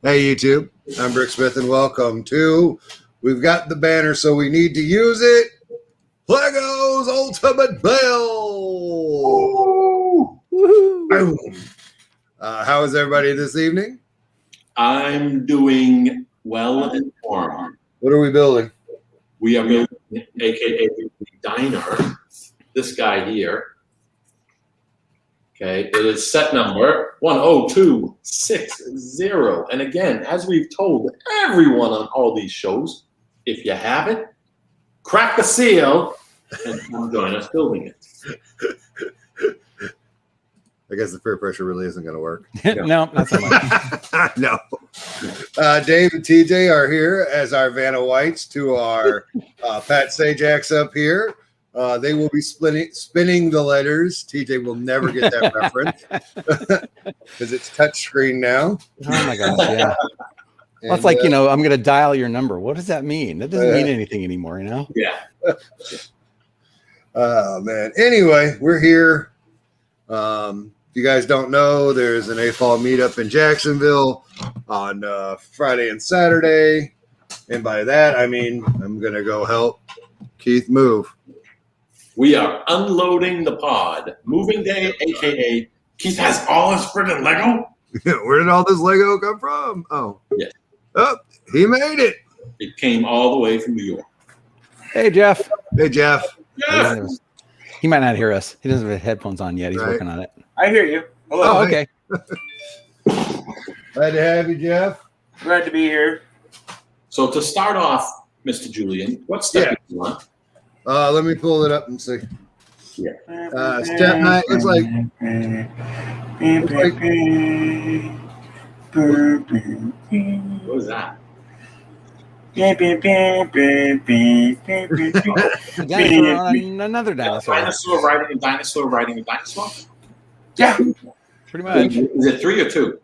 Hey YouTube, I'm Brick Smith and welcome to, we've got the banner so we need to use it, Legos Ultimate Build! Boom. How is everybody this evening? I'm doing well and warm. What are we building? We are building, aka the diner, this guy here. Okay, it is set number 10260. And again, as we've told everyone on all these shows, if you haven't, crack the seal and come join us building it. I guess the peer pressure really isn't going to work. No, not so much. No. Dave and TJ are here as our Vanna Whites to our Pat Sajaks up here. They will be spinning the letters. TJ will never get that reference because it's touchscreen now. Oh my gosh, yeah. Well, it's like, I'm going to dial your number. What does that mean? That doesn't mean anything anymore, Yeah. Oh, man. Anyway, we're here. If you guys don't know, there's an AFAL meetup in Jacksonville on Friday and Saturday. And by that, I mean I'm going to go help Keith move. We are unloading the pod. Moving day, aka Keith has all his friggin' Lego. Where did all this Lego come from? Oh, yeah. Oh, he made it. It came all the way from New York. Hey, Jeff. Hey, Jeff. Yeah. He might not hear us. He doesn't have headphones on yet. He's working on it. I hear you. Hello. Oh, okay. Glad to have you, Jeff. Glad to be here. So to start off, Mr. Julian, what step do you want? Let me pull it up and see. Yeah. Step 9. It's like What was that? Another dinosaur. Dinosaur riding a dinosaur riding a dinosaur? Yeah. Pretty much. Is it 3 or 2?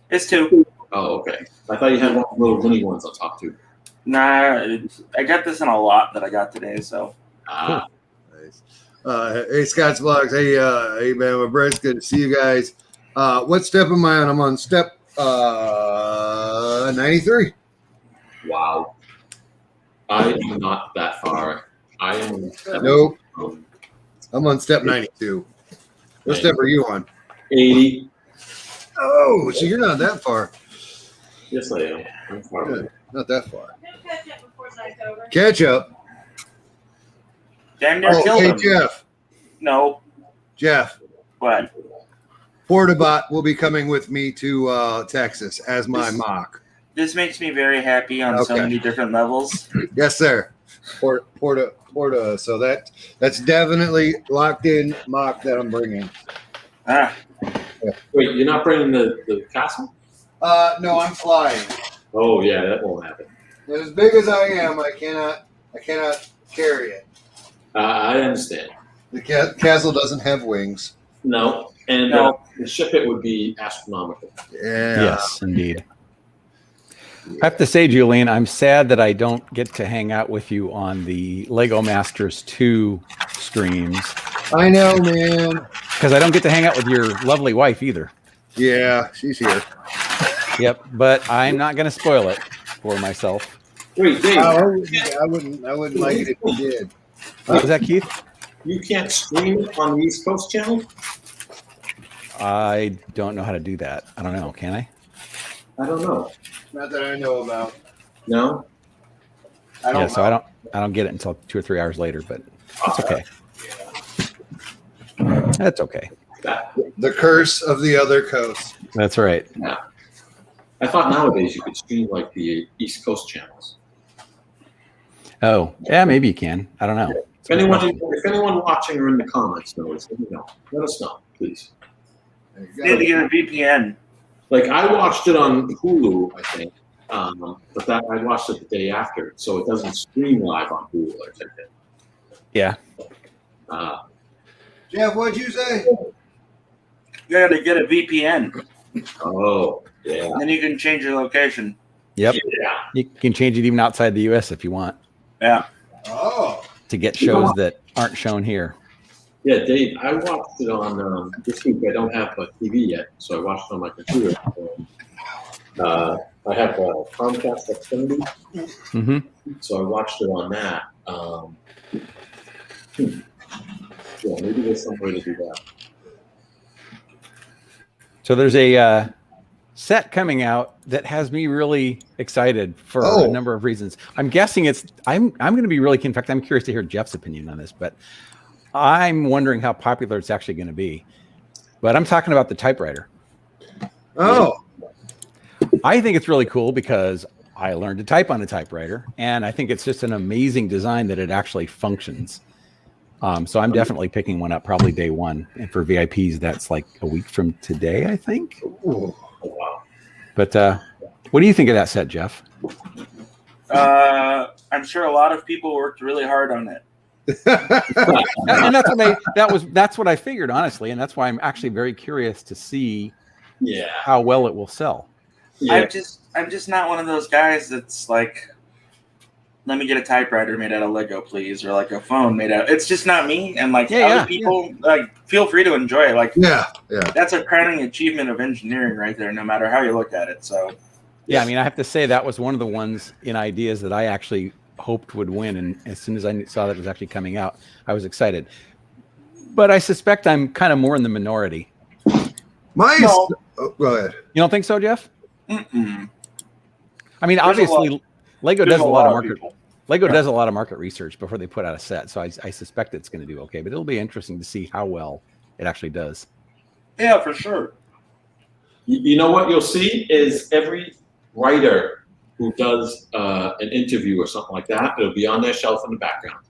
It's 2. Oh, okay. I thought you had one of the little mini ones on top too. Nah, I got this in a lot that I got today, so. Ah. nice. Hey, Scott's Vlogs. Hey, man, my Brett. Good to see you guys. What step am I on? I'm on step 93. Wow. I am not that far. I am. Nope. I'm on step 92. What step are you on? 80. Oh, so you're not that far. Yes, I am. I'm far away. Not that far. Catch up. Damn near killed hey, him. Jeff. No. Jeff. What? Portabot will be coming with me to Texas as my mock. This makes me very happy on so many different levels. Yes, sir. Porta. So that's definitely locked in mock that I'm bringing. Ah. Wait, you're not bringing the castle? No, I'm flying. Oh yeah, that won't happen. And as big as I am, I cannot carry it. I understand. The castle doesn't have wings. No, and the ship it would be astronomical. Yeah. Yes, indeed. I have to say, Julian, I'm sad that I don't get to hang out with you on the Lego Masters 2 streams. I know, man. Because I don't get to hang out with your lovely wife either. Yeah, she's here. Yep, but I'm not going to spoil it for myself. Wait, Dave. I wouldn't like it if you did. What was that, Keith? You can't stream it on the East Coast channel? I don't know how to do that. I don't know. Can I? I don't know. Not that I know about. No? I don't know. So I don't get it until 2 or 3 hours later, but that's okay. That's okay. The curse of the other coast. That's right. Yeah. I thought nowadays you could stream like the East Coast channels. Oh, yeah, maybe you can. I don't know. If anyone watching or in the comments knows, let us know, please. You need to get a VPN. Like I watched it on Hulu, I think, but I watched it the day after, so it doesn't stream live on Hulu or something. Yeah. Jeff, what'd you say? You got to get a VPN. Oh, yeah. Then you can change your location. Yep. Yeah. You can change it even outside the U.S. if you want. Yeah. Oh. To get shows that aren't shown here. Yeah, Dave, I watched it on this week. I don't have a TV yet, so I watched it on my computer. I have a Comcast Xfinity, hmm so I watched it on that. Yeah, maybe there's some way to do that. So there's a set coming out that has me really excited for a number of reasons. I'm guessing I'm going to be really, in fact, I'm curious to hear Jeff's opinion on this, but I'm wondering how popular it's actually going to be. But I'm talking about the typewriter. Oh, I think it's really cool because I learned to type on a typewriter, and I think it's just an amazing design that it actually functions. So I'm definitely picking one up probably day one. And for VIPs, that's like a week from today, I think. ooh. But what do you think of that set, Jeff? I'm sure a lot of people worked really hard on it. And that's what I figured, honestly, and that's why I'm actually very curious to see how well it will sell. Yeah. I'm just not one of those guys that's like, let me get a typewriter made out of Lego, please, or like a phone made out. It's just not me. And like other people, like feel free to enjoy it. Like that's a crowning achievement of engineering right there, no matter how you look at it. So yeah, I mean, I have to say that was one of the ones in ideas that I actually hoped would win, and as soon as I saw that it was actually coming out, I was excited. But I suspect I'm kind of more in the minority. Oh, go ahead. You don't think so, Jeff? mm-mm. I mean, There's obviously, Lego does a lot of market. people. Lego does a lot of market research before they put out a set, so I suspect it's going to do okay. But it'll be interesting to see how well it actually does. Yeah, for sure. You know what you'll see is every writer who does an interview or something like that, it'll be on their shelf in the background.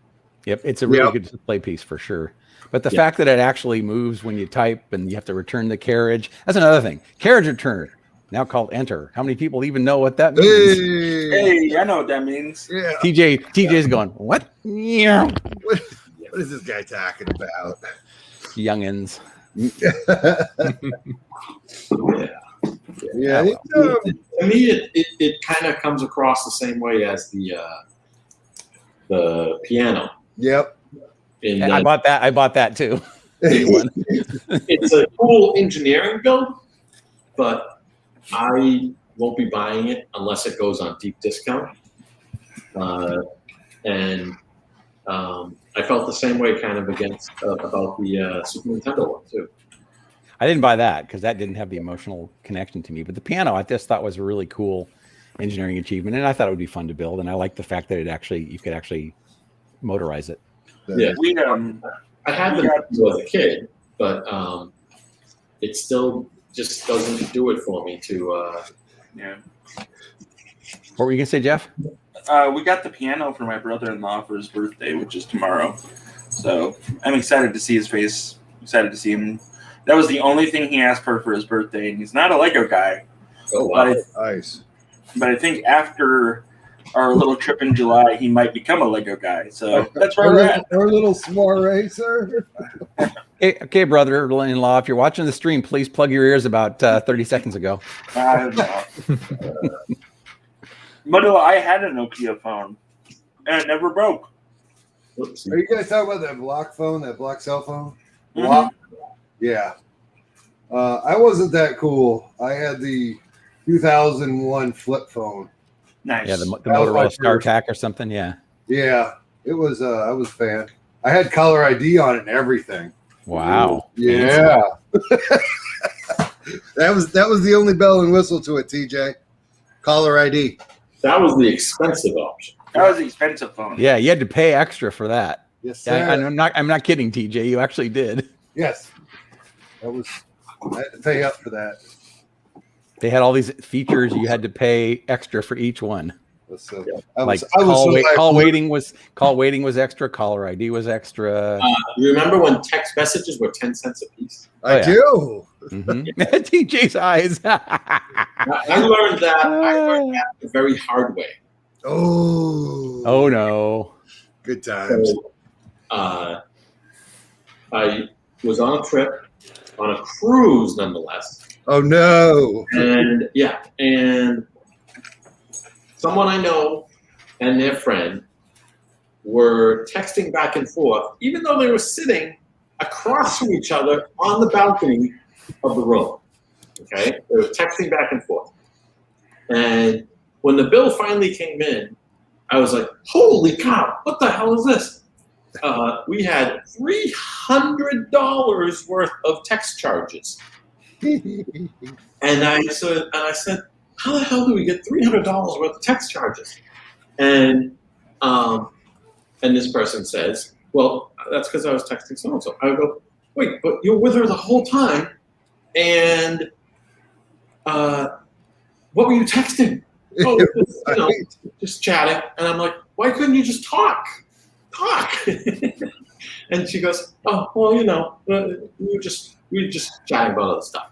Yep, it's a really good display piece for sure. But the fact that it actually moves when you type and you have to return the carriage, that's another thing. Carriage return, now called enter. How many people even know what that means? Hey, I know what that means. Yeah. TJ's going, what? Yeah. What is this guy talking about? Youngins. Yeah. Yeah. To me, it kind of comes across the same way as the piano. Yep. I bought that too. Day one. It's a cool engineering build, but I won't be buying it unless it goes on deep discount. And I felt the same way kind of about the Super Nintendo one too. I didn't buy that because that didn't have the emotional connection to me. But the piano, I just thought was a really cool engineering achievement, and I thought it would be fun to build. And I like the fact that you could actually motorize it. Yeah, We I had them as a kid, but it still just doesn't do it for me to. yeah. What were you gonna say, Jeff? We got the piano for my brother-in-law for his birthday, which is tomorrow. So I'm excited to see his face. Excited to see him. That was the only thing he asked for his birthday, and he's not a Lego guy. Oh wow! Nice. But I think after our little trip in July, he might become a Lego guy. So that's where we're at. Our little small racer. Okay, brother-in-law, if you're watching the stream, please plug your ears about 30 seconds ago. I don't know. But I had a Nokia phone, and it never broke. Oops. Are you guys talking about that block phone, that block cell phone? Mhm. Block? Yeah. I wasn't that cool. I had the 2001 flip phone. Nice. Yeah, the That was my Motorola first. StarTAC or something. Yeah. Yeah, it was. I was a fan. I had color ID on it and everything. Wow. Yeah. that was the only bell and whistle to it. TJ, caller ID. That was the expensive option. That was an expensive phone. Yeah, you had to pay extra for that. Yes, sir. I'm not kidding, TJ. You actually did. Yes. I had to pay up for that. They had all these features you had to pay extra for each one. So, Like call waiting was extra, caller ID was extra. You remember when text messages were 10 cents a piece? I do. Mhm. TJ's eyes. I learned that the very hard way. Oh. Oh no. Good times. So, I was on a trip, on a cruise nonetheless. Oh no. And someone I know and their friend were texting back and forth, even though they were sitting across from each other on the balcony of the room. Okay? They were texting back and forth. And when the bill finally came in, I was like, holy cow, what the hell is this? We had $300 worth of text charges. And I said, how the hell do we get $300 worth of text charges? And this person says, well, that's because I was texting so-and-so. I go, wait, but you're with her the whole time. And what were you texting? Oh, just chatting. And I'm like, why couldn't you just talk? And she goes, oh, well, we were just chatting about other stuff.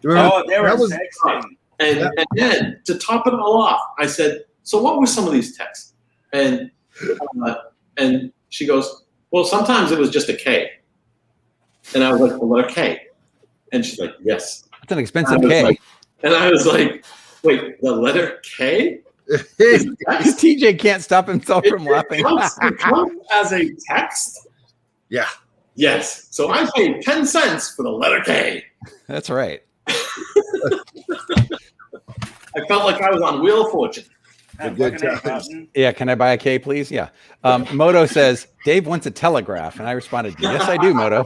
Oh, they were texting. And then to top it all off, I said, so what were some of these texts? And she goes, well, sometimes it was just a K. And I was like, the letter K. And she's like, yes. It's an expensive K. And I was like, wait, the letter K? TJ can't stop himself from laughing. It counts as a text? Yeah. Yes. So I paid 10 cents for the letter K. That's right. I felt like I was on Wheel of Fortune. Yeah, can I buy a K, please? Yeah. Moto says, Dave wants a telegraph. And I responded, yes, I do, Moto.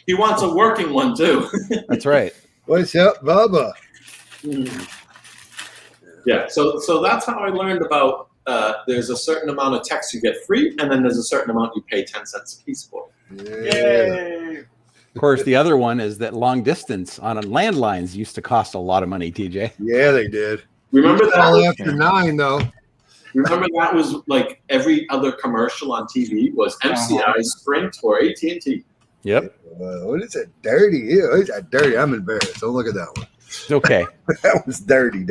He wants a working one, too. That's right. What's up, Bubba? Yeah, so that's how I learned about there's a certain amount of text you get free, and then there's a certain amount you pay 10 cents a piece for. Yay! Of course, the other one is that long distance on landlines used to cost a lot of money, TJ. Yeah, they did. Remember that? All after 9, though. Remember that was like every other commercial on TV was MCI, Sprint, or AT&T. Yep. What is it? Dirty. Ew, is that dirty? I'm embarrassed. Don't look at that one. It's okay. That was dirty.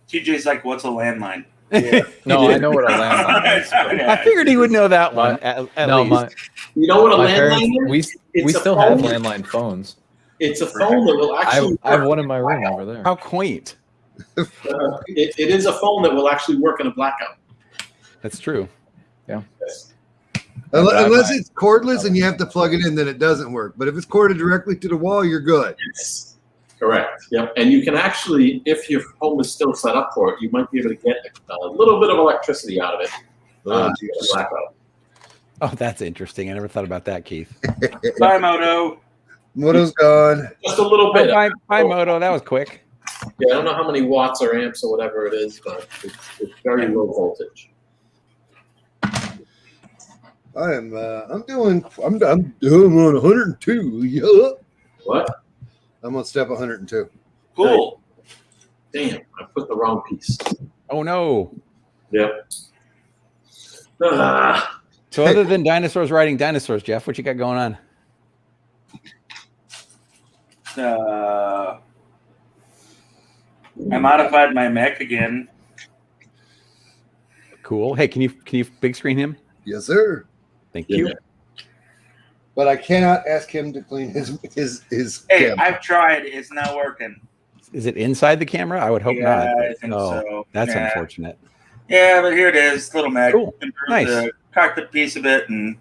TJ's like, what's a landline? Yeah. No, I know what a landline is. I figured he would know that one. At least. You know what a landline is? We still have landline phones. It's a phone that will actually I have one in my room over there. How quaint. It is a phone that will actually work in a blackout. That's true. Yeah. Unless it's cordless and you have to plug it in, then it doesn't work. But if it's corded directly to the wall, you're good. Yes. Correct. Yep. And you can actually, if your home is still set up for it, you might be able to get a little bit of electricity out of it. To get a blackout. Oh, that's interesting. I never thought about that, Keith. Bye, Moto. Moto's gone. Just a little bit. Bye, Moto. That was quick. Yeah, I don't know how many watts or amps or whatever it is, but it's very low voltage. I'm doing on 102. Yeah. What? I'm on step 102. Cool. Damn, I put the wrong piece. Oh, no. Yep. So other than dinosaurs riding dinosaurs, Jeff, what you got going on? I modified my mech again. Cool. Hey, can you big screen him? Yes, sir. Thank you. But I cannot ask him to clean his Hey, camera. I've tried. It's not working. Is it inside the camera? I would hope not. I think so. That's unfortunate. Yeah, but here it is. Little Mac. Cool. Improved Nice. the cockpit piece of it, and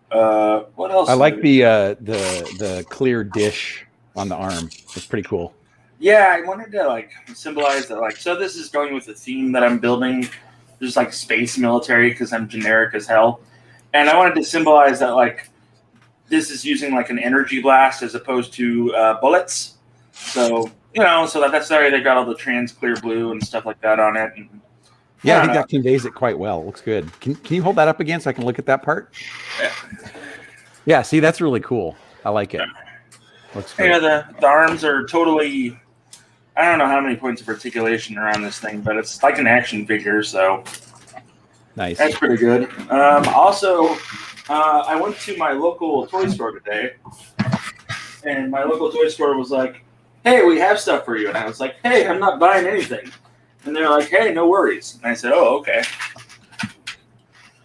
what else? I like the clear dish on the arm. It's pretty cool. Yeah, I wanted to like symbolize that. Like, so this is going with the theme that I'm building. There's like space military because I'm generic as hell, and I wanted to symbolize that like this is using like an energy blast as opposed to bullets. So so that's why they got all the trans clear blue and stuff like that on it. And, yeah, I think that conveys it quite well. It looks good. Can you hold that up again so I can look at that part? Yeah, see, that's really cool. I like it. Looks great. Yeah, the arms are totally. I don't know how many points of articulation are on this thing, but it's like an action figure, so nice. that's pretty good. Also, I went to my local toy store today, and my local toy store was like, "Hey, we have stuff for you," and I was like, "Hey, I'm not buying anything," and they're like, "Hey, no worries," and I said, "Oh, okay."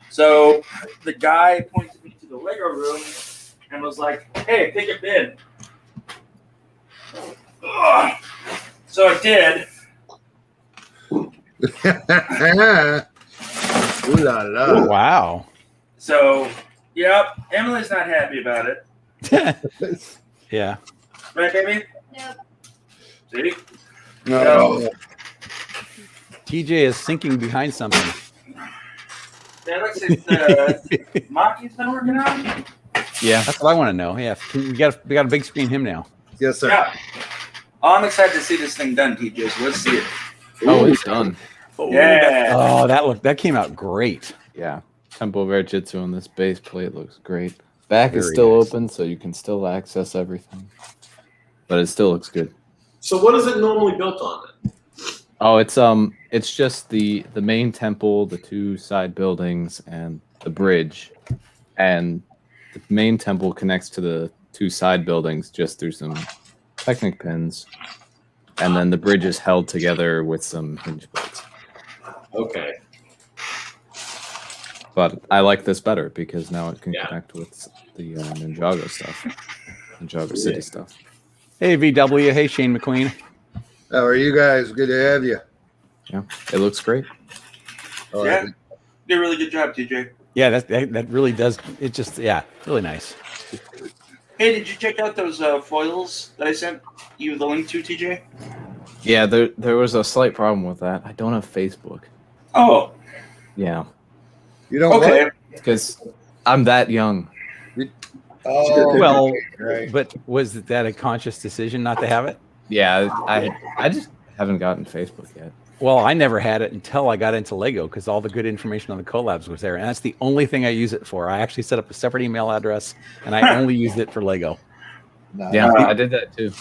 So the guy pointed me to the Lego room and was like, "Hey, pick a bin." Ugh. So I did. Ooh la la. Oh, wow. So, yep, Emily's not happy about it. Yeah. Right, baby? Nope. See? No. TJ is sinking behind something. That looks like Maki's been working on. Yeah. That's what I want to know. Yeah, we got a big screen him now. Yes, sir. Yeah. Oh, I'm excited to see this thing done, TJ. So let's see it. Oh, it's done. Yeah. That came out great. Yeah. Temple Rare Jitsu on this base plate looks great. Back is Very still nice. open, so you can still access everything. But it still looks good. So what is it normally built on then? Oh, it's just the main temple, the two side buildings, and the bridge. And the main temple connects to the two side buildings just through some Technic pins. And then the bridge is held together with some hinge bolts. Okay. But I like this better because now it can Yeah. connect with the Ninjago stuff. Ninjago City stuff. Hey VW. Hey Shane McQueen. How are you guys? Good to have you. Yeah. It looks great. All Yeah. right. Did a really good job, TJ. Yeah, that really does. It just really nice. Hey, did you check out those foils that I sent you the link to, TJ? Yeah, there was a slight problem with that. I don't have Facebook. Oh, Yeah. You don't okay. want- Because I'm that young. Oh, Well, right. but was that a conscious decision not to have it? Yeah, I just haven't gotten Facebook yet. Well, I never had it until I got into Lego because all the good information on the collabs was there, and that's the only thing I use it for. I actually set up a separate email address, and I only used it for Lego. No. Yeah, I did that too.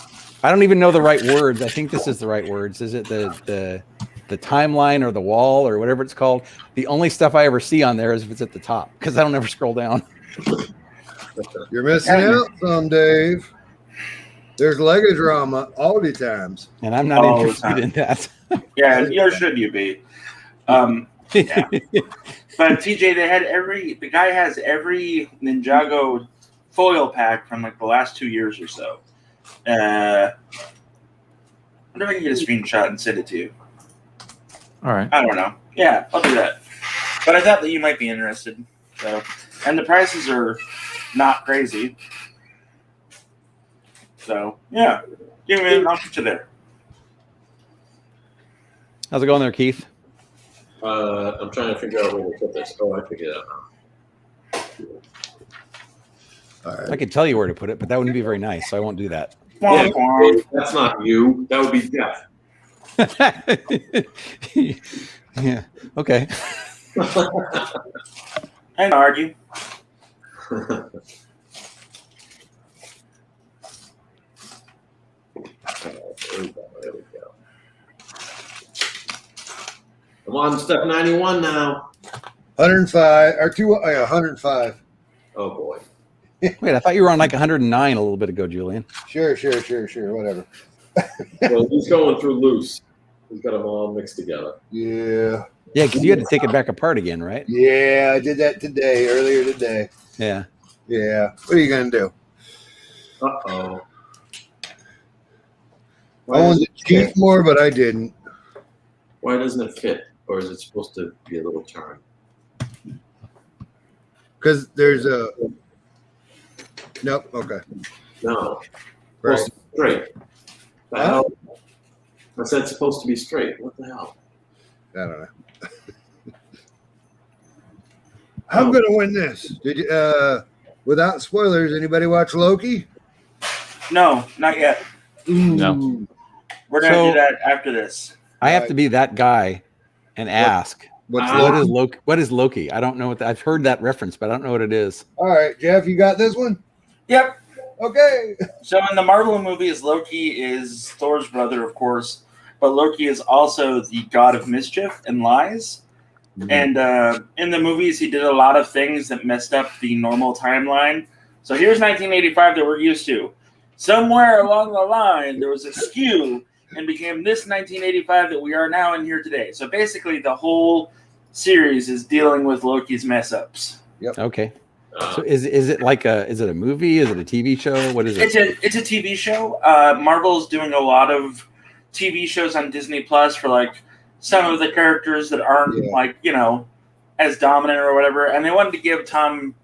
I don't even know the right words. I think this is the right words. Is it the timeline or the wall or whatever it's called? The only stuff I ever see on there is if it's at the top because I don't ever scroll down. You're missing out some, Dave. There's Lego drama all the times. And I'm not All the interested time. in that. Yeah, or should you be? Yeah. But TJ, the guy has every Ninjago foil pack from like the last 2 years or so. I wonder if I can get a screenshot and send it to you. All right. I don't know. Yeah, I'll do that. But I thought that you might be interested. So, and the prices are not crazy. So yeah, give me an option there. How's it going there, Keith? I'm trying to figure out where to put this. Oh, I figured it out now. All I right. could tell you where to put it, but that wouldn't be very nice, so I won't do that. Womp womp. That's not you. That would be Jeff. Yeah. Okay. I can argue. There we go. Come on, step 91 now. 105 or 105. Oh boy. Wait, I thought you were on like 109 a little bit ago, Julian. Sure. Whatever. Well, he's going through loose. He's got them all mixed together. Yeah. Yeah, because you had to take it back apart again, right? Yeah, I did that earlier today. Yeah. Yeah. What are you going to do? Uh-oh. I wanted to cheat more, but I didn't. Why doesn't it fit? Or is it supposed to be a little turn? Because there's a. Nope. Okay. No. Right. Supposed to be straight. The hell? I said it's supposed to be straight. What the hell? I don't know. I'm going to win this. Did you, without spoilers, anybody watch Loki? No, not yet. No. We're gonna So- do that after this. I have to be that guy and ask, What's Ah. Loki? what is Loki? I don't know what I've heard that reference, but I don't know what it is. All right, Jeff, you got this one? Yep. Okay. So in the Marvel movies, Loki is Thor's brother, of course, but Loki is also the god of mischief and lies. And in the movies, he did a lot of things that messed up the normal timeline. So here's 1985 that we're used to. Somewhere along the line, there was a skew and became this 1985 that we are now in here today. So basically, the whole series is dealing with Loki's mess ups. Okay. Uh, So is it like is it a movie? Is it a TV show? What is it? It's a TV show. Marvel's doing a lot of TV shows on Disney Plus for like some of the characters that aren't like, you know, as dominant or whatever. And they wanted to give Tom,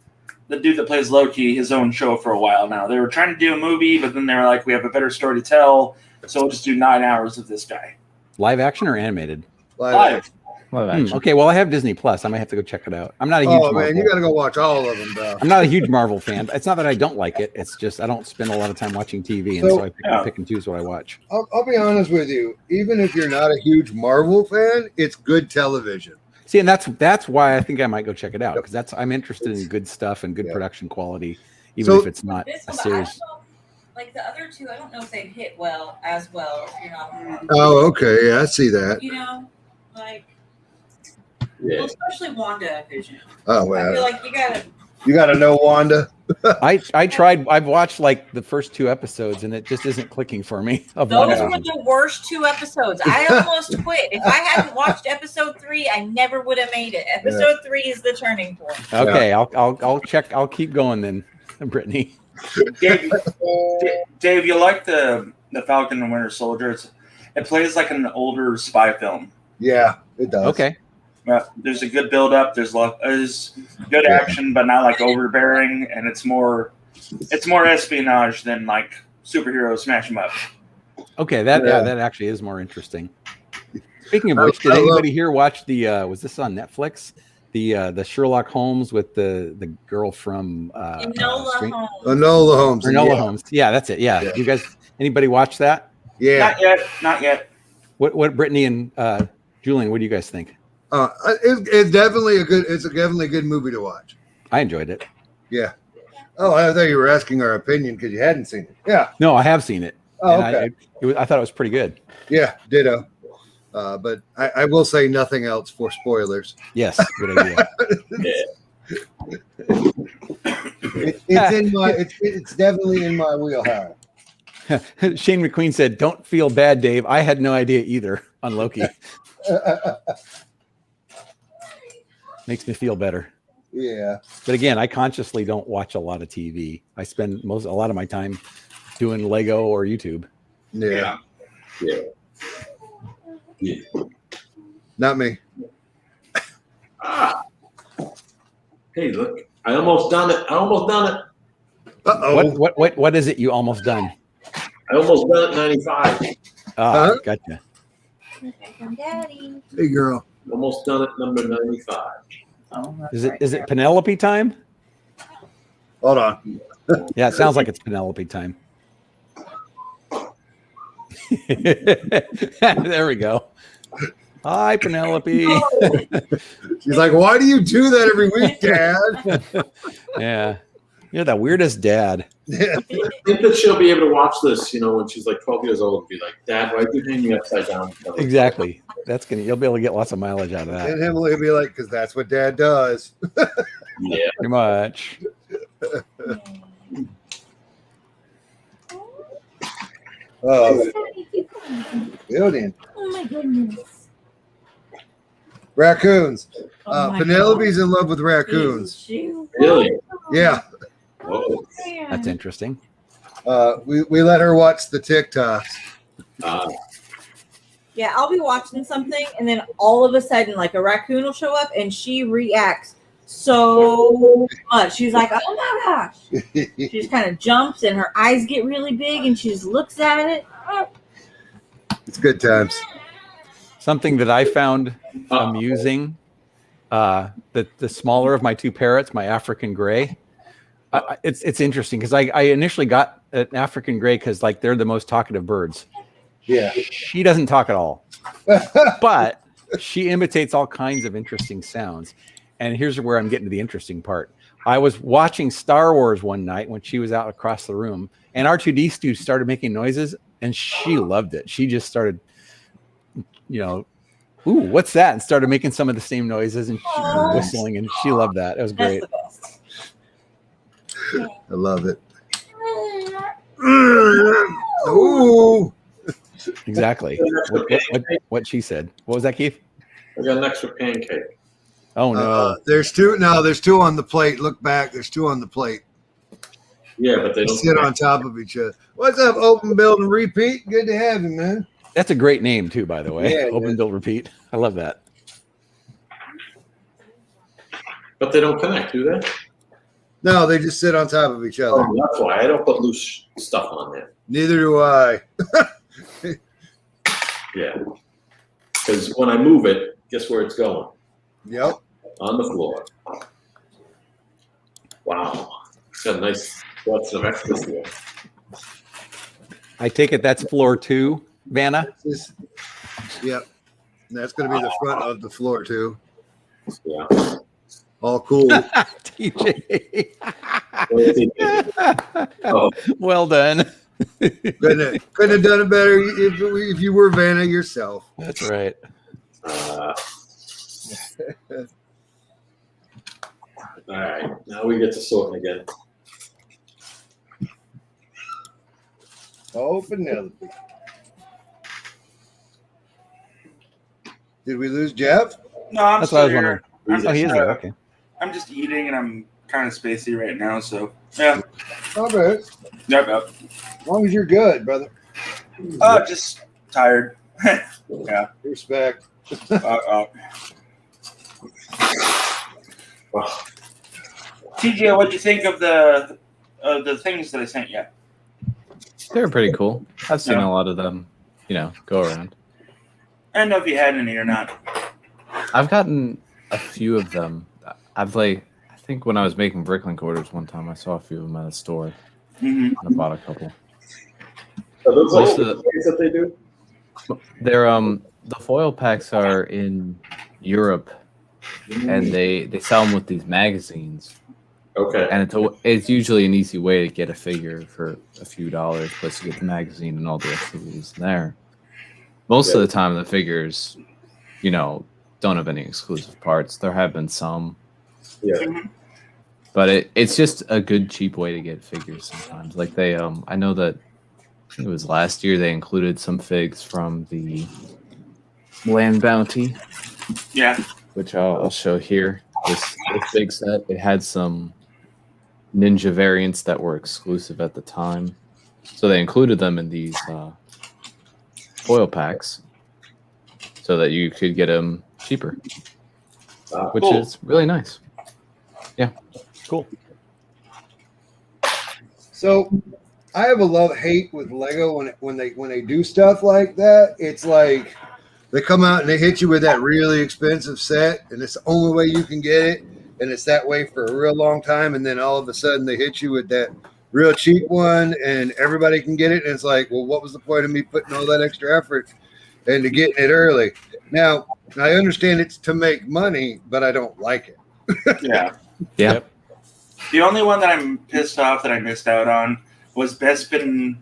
the dude that plays Loki, his own show for a while now. They were trying to do a movie, but then they were like, we have a better story to tell. So we'll just do 9 hours of this guy. Live action or animated? Live. Okay, well, I have Disney Plus. I might have to go check it out. I'm not a huge Oh man, Marvel. you got to go watch all of them, bro. I'm not a huge Marvel fan. It's not that I don't like it. It's just I don't spend a lot of time watching TV, and so I pick and choose what I watch. I'll be honest with you. Even if you're not a huge Marvel fan, it's good television. See, and that's why I think I might go check it out, because I'm interested in good stuff and good production quality, even if it's not a series. Like the other two, I don't know if they hit as well if you're not a fan. Oh, okay. Yeah, I see that. You know, like, Yeah. well, especially WandaVision. Oh, I feel well. like You got to know Wanda. I tried. I've watched like the first 2 episodes, and it just isn't clicking for me. those were the worst 2 episodes. I almost quit. If I hadn't watched episode 3, I never would have made it. Episode 3 is the turning point. Okay, I'll check. I'll keep going then, Brittany. Dave, you like the Falcon and Winter Soldier? It plays like an older spy film. Yeah, it does. Okay. There's a good build up. There's good action, but not like overbearing, and it's more espionage than like superheroes smash them up. Okay, that actually is more interesting. Speaking of which, did anybody here watch the? Was this on Netflix? The Sherlock Holmes with the girl from Enola Holmes. Enola Holmes. Enola Holmes. Yeah, that's it. Yeah. You guys, anybody watch that? Yeah. Not yet. What Brittany and Julian, what do you guys think? It's definitely it's definitely a good movie to watch. I enjoyed it. Yeah. Oh, I thought you were asking our opinion because you hadn't seen it. Yeah. No, I have seen it. Oh, okay. I thought it was pretty good. Yeah, ditto. But I will say nothing else for spoilers. Yes, good idea. It's definitely in my wheelhouse. Shane McQueen said, "Don't feel bad, Dave. I had no idea either on Loki." Makes me feel better. Yeah. But again, I consciously don't watch a lot of TV. I spend a lot of my time doing Lego or YouTube. Yeah. Yeah. Not me. Hey, look! I almost done it. Uh-oh. What is it you almost done? I almost done it. 95. Gotcha. Daddy. Hey, girl. Almost done it. Number 95. Is it Penelope time? Hold on. Yeah, it sounds like it's Penelope time. There we go. Hi, Penelope. She's like, why do you do that every week, Dad? Yeah. You're the weirdest dad. Yeah. I think that she'll be able to watch this, when she's like 12 years old and be like, Dad, why are you hanging upside down? Exactly. You'll be able to get lots of mileage out of that. And Emily will be like, because that's what Dad does. Yeah. Pretty much. Oh, building. Oh my goodness. Raccoons. Oh my Penelope's in love with raccoons. Really? Yeah. Whoa. That's interesting. We let her watch the TikToks. Yeah, I'll be watching something, and then all of a sudden, like a raccoon will show up, and she reacts so much. She's like, "Oh my gosh!" She just kind of jumps, and her eyes get really big, and she just looks at it. It's good times. Something that I found amusing, the smaller of my 2 parrots, my African gray. It's interesting because I initially got an African gray because like they're the most talkative birds. Yeah. She doesn't talk at all, but she imitates all kinds of interesting sounds. And here's where I'm getting to the interesting part. I was watching Star Wars one night when she was out across the room, and R2D2 started making noises, and she loved it. She just started, ooh, what's that? And started making some of the same noises and whistling, and she loved that. It was great. That's the best. I love it. Ooh. Exactly. What she said. What was that, Keith? I got an extra pancake. Oh no. There's 2. No, there's 2 on the plate. Look back. There's 2 on the plate. Yeah, but they don't Sit on top of each other. What's up, Open Build and Repeat? Good to have you, man. That's a great name too, by the way. Yeah, Open, build, repeat. I love that. But they don't connect, do they? No, they just sit on top of each other. Oh, that's why I don't put loose stuff on there. Neither do I. Yeah. Because when I move it, guess where it's going? Yep. On the floor. Wow. It's got a nice collection of extras here. I take it that's floor 2, Vanna. Yep. And that's going to be the front of the floor too. Yeah. All cool. TJ. Oh. Well done. couldn't have done it better if you were Vanna yourself. That's right. All right. Now we get to sorting again. Oh, Penelope. Did we lose Jeff? No, I'm That's still what I was here. wondering. Oh, he is there. Okay. I'm just eating and I'm kind of spacey right now, so yeah. All right. Yep. As long as you're good, brother. Just tired. Yeah. Respect. TJ, what'd you think of the things that I sent you? They're pretty cool. I've seen Yeah. a lot of them, go around. I don't know if you had any or not. I've gotten a few of them. I think when I was making Bricklink orders one time, I saw a few of them at a store. Mm-hmm. I bought a couple. Are those Most all of the things that they do? They're the foil packs are in Europe, and they sell them with these magazines. Okay. And it's usually an easy way to get a figure for a few dollars, plus you get the magazine and all the activities there. Most of the time, the figures, don't have any exclusive parts. There have been some. Yeah. But it's just a good, cheap way to get figures sometimes. Like they, I know that it was last year they included some figs from the Land Bounty. Yeah. Which I'll show here. This big set, it had some Ninja variants that were exclusive at the time. So they included them in these foil packs so that you could get them cheaper, which Cool. is really nice. Yeah. Cool. So I have a love-hate with Lego when they do stuff like that. It's like they come out and they hit you with that really expensive set, and it's the only way you can get it, and it's that way for a real long time, and then all of a sudden they hit you with that real cheap one, and everybody can get it, and it's like, well, what was the point of me putting all that extra effort into getting it early? Now, I understand it's to make money, but I don't like it. Yeah. Yeah. Yep. The only one that I'm pissed off that I missed out on was Bespin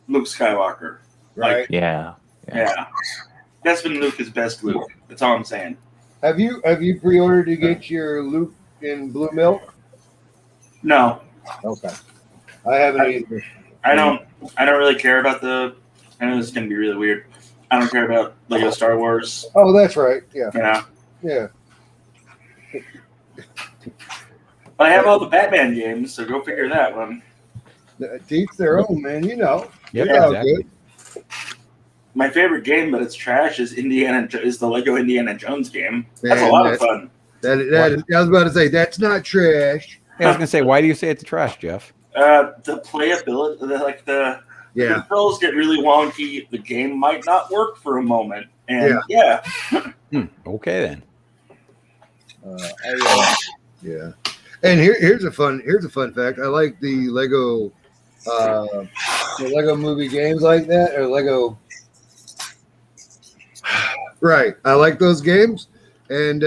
Luke Skywalker. Right? Yeah. Yeah. Bespin Luke is best Luke. That's all I'm saying. Have you pre-ordered to get your Luke in blue milk? No, Okay. I haven't either. I don't really care about I know this is gonna be really weird. I don't care about Lego Star Wars. Oh, that's right. Yeah. Yeah. Yeah. But I have all the Batman games, so go figure that one. To each their own, man. Yep, You're all exactly. good. My favorite game, but it's trash, is the Lego Indiana Jones game. That's Man, a lot of fun. That is, I was about to say that's not trash. Yeah, I was gonna say, why do you say it's trash, Jeff? The playability, the Yeah. controls get really wonky. The game might not work for a moment, and yeah. Okay then. Yeah. And here's a fun fact. I like the Lego movie games like that, or Lego. Right. I like those games, and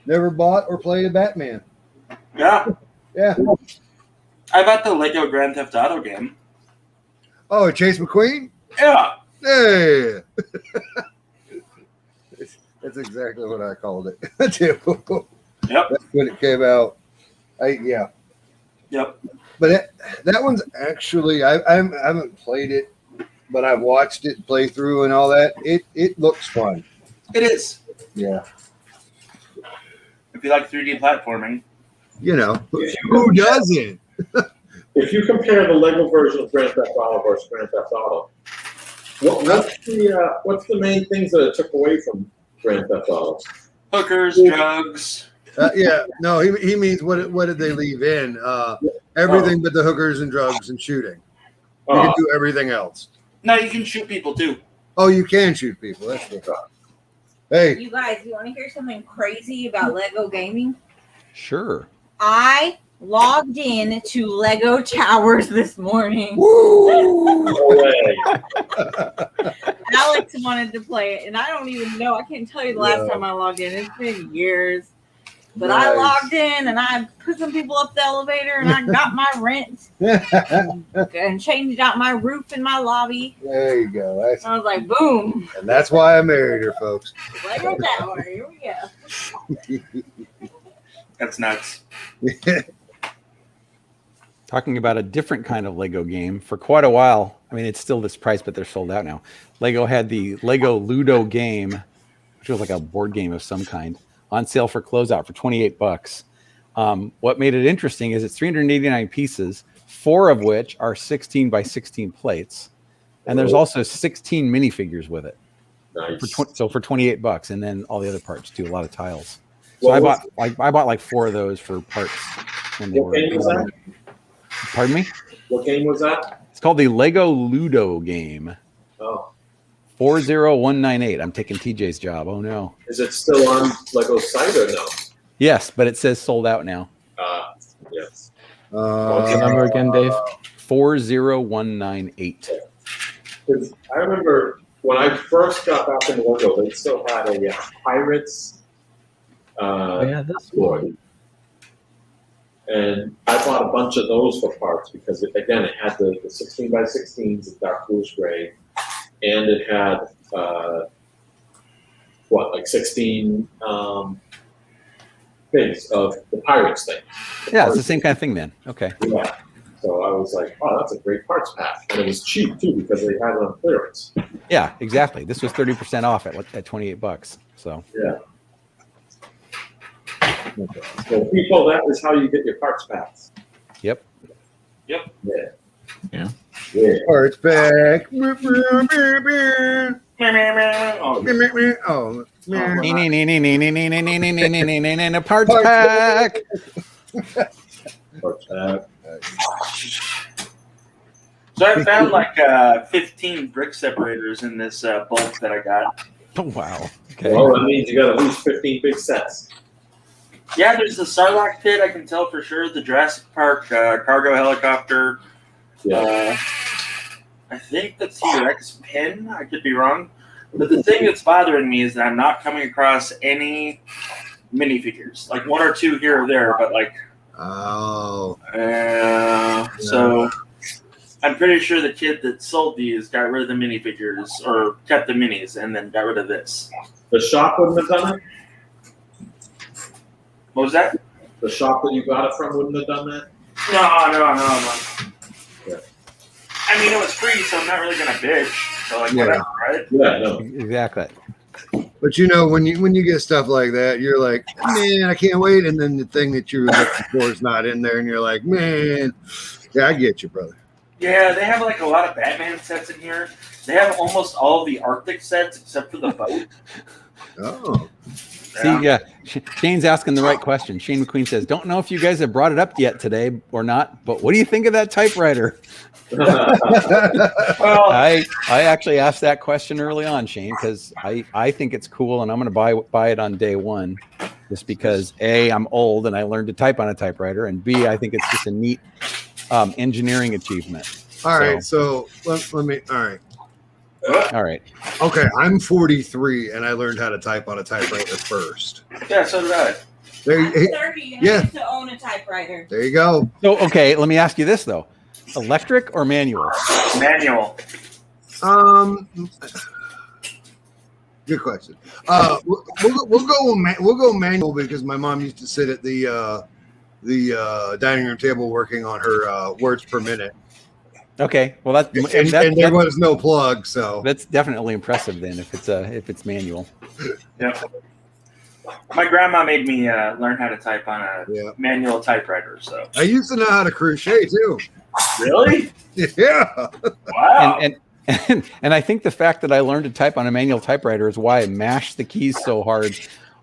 never bought or played a Batman. Yeah. Yeah. I bought the Lego Grand Theft Auto game. Oh, Chase McQueen. Yeah. Hey. That's exactly what I called it. Yep. That's when it came out. Yeah. Yep. But that one's actually I haven't played it, but I've watched it play through and all that. It looks fun. It is. Yeah. If you like 3D platforming. Who doesn't? If you compare the Lego version of Grand Theft Auto versus Grand Theft Auto, what's the main things that it took away from Grand Theft Auto? Hookers, drugs. Yeah. No, he means what did they leave in? Everything but the hookers and drugs and shooting. You can do everything else. No, you can shoot people too. Oh, you can shoot people. That's good. Hey, You guys, you want to hear something crazy about Lego gaming? Sure. I logged in to Lego Towers this morning. woo! No way. Alex wanted to play it, and I don't even know. I can't tell you the last Yeah. time I logged in. It's been years. But I Nice. logged in, and I put some people up the elevator, and I got my rent and changed out my roof in my lobby. There you go. That's, I was like, boom, and that's why I married her, folks. Lego Tower. Here we go. That's nuts. Talking about a different kind of Lego game for quite a while. I mean, it's still this price, but they're sold out now. Lego had the Lego Ludo game, which was like a board game of some kind, on sale for closeout for $28. What made it interesting is it's 389 pieces, 4 of which are 16 by 16 plates, and there's also 16 minifigures with it. Nice. So for $28, and then all the other parts too, a lot of tiles. So I bought like 4 of those for parts when they What were. game was that? Pardon me? What game was that? It's called the Lego Ludo game. Oh, 40198. I'm taking TJ's job. Oh no. is it still on Lego's site or no? Yes, but it says sold out now. Yes. What's the number again, Dave? 40198. 'Cause I remember when I first got back in Lego, they still had a Pirates This board. And I bought a bunch of those for parts because, it had the 16 by 16s in dark bluish gray, and it had, 16 things of the Pirates thing. Yeah, it's the same kind of thing then. Okay. Yeah. So I was like, oh, that's a great parts pack. And it was cheap too because they had it on clearance. Yeah, exactly. This was 30% off at $28. So Yeah. So people, that is how you get your parts packs. yep. Yeah. Yeah. Yeah. Parts back. Oh, Oh, A parts pack. Parts pack. So I found like 15 brick separators in this bulk that I got. Oh, wow. Okay. Well, that means you got at least 15 big sets. Yeah, there's the Sarlacc pit, I can tell for sure. The Jurassic Park cargo helicopter. Yeah. I think the T-Rex pin. I could be wrong. But the thing that's bothering me is that I'm not coming across any minifigures. Like 1 or 2 here or there, but like. Oh. So I'm pretty sure the kid that sold these got rid of the minifigures or kept the minis and then got rid of this. The shop wouldn't have done it? What was that? The shop that you got it from wouldn't have done that? No. Yeah. I mean, it was free, so I'm not really gonna bitch. So like, Yeah. whatever, right? Yeah, no. Exactly. But you know, when you get stuff like that, you're like, man, I can't wait. And then the thing that you were looking for is not in there, and you're like, man, yeah, I get you, brother. Yeah, they have like a lot of Batman sets in here. They have almost all of the Arctic sets except for the boat. Oh, See, yeah, Shane's asking the right question. Shane McQueen says, "Don't know if you guys have brought it up yet today or not, but what do you think of that typewriter?" Well, I actually asked that question early on, Shane, because I think it's cool, and I'm going to buy it on day one, just because A, I'm old and I learned to type on a typewriter, and B, I think it's just a neat engineering achievement. all right. So let me. All right. All right. Okay, I'm 43, and I learned how to type on a typewriter first. yeah, so did I. There, I'm 30 and yeah. I used to own a typewriter. there you go. So, okay, let me ask you this though: electric or manual? Manual. Good question. We'll go manual because my mom used to sit at the dining room table working on her words per minute. Okay, well And there was no plug, so that's definitely impressive then if it's manual. Yeah. My grandma made me learn how to type on a Yeah. manual typewriter. So I used to know how to crochet too. really, Yeah. wow. And I think the fact that I learned to type on a manual typewriter is why I mash the keys so hard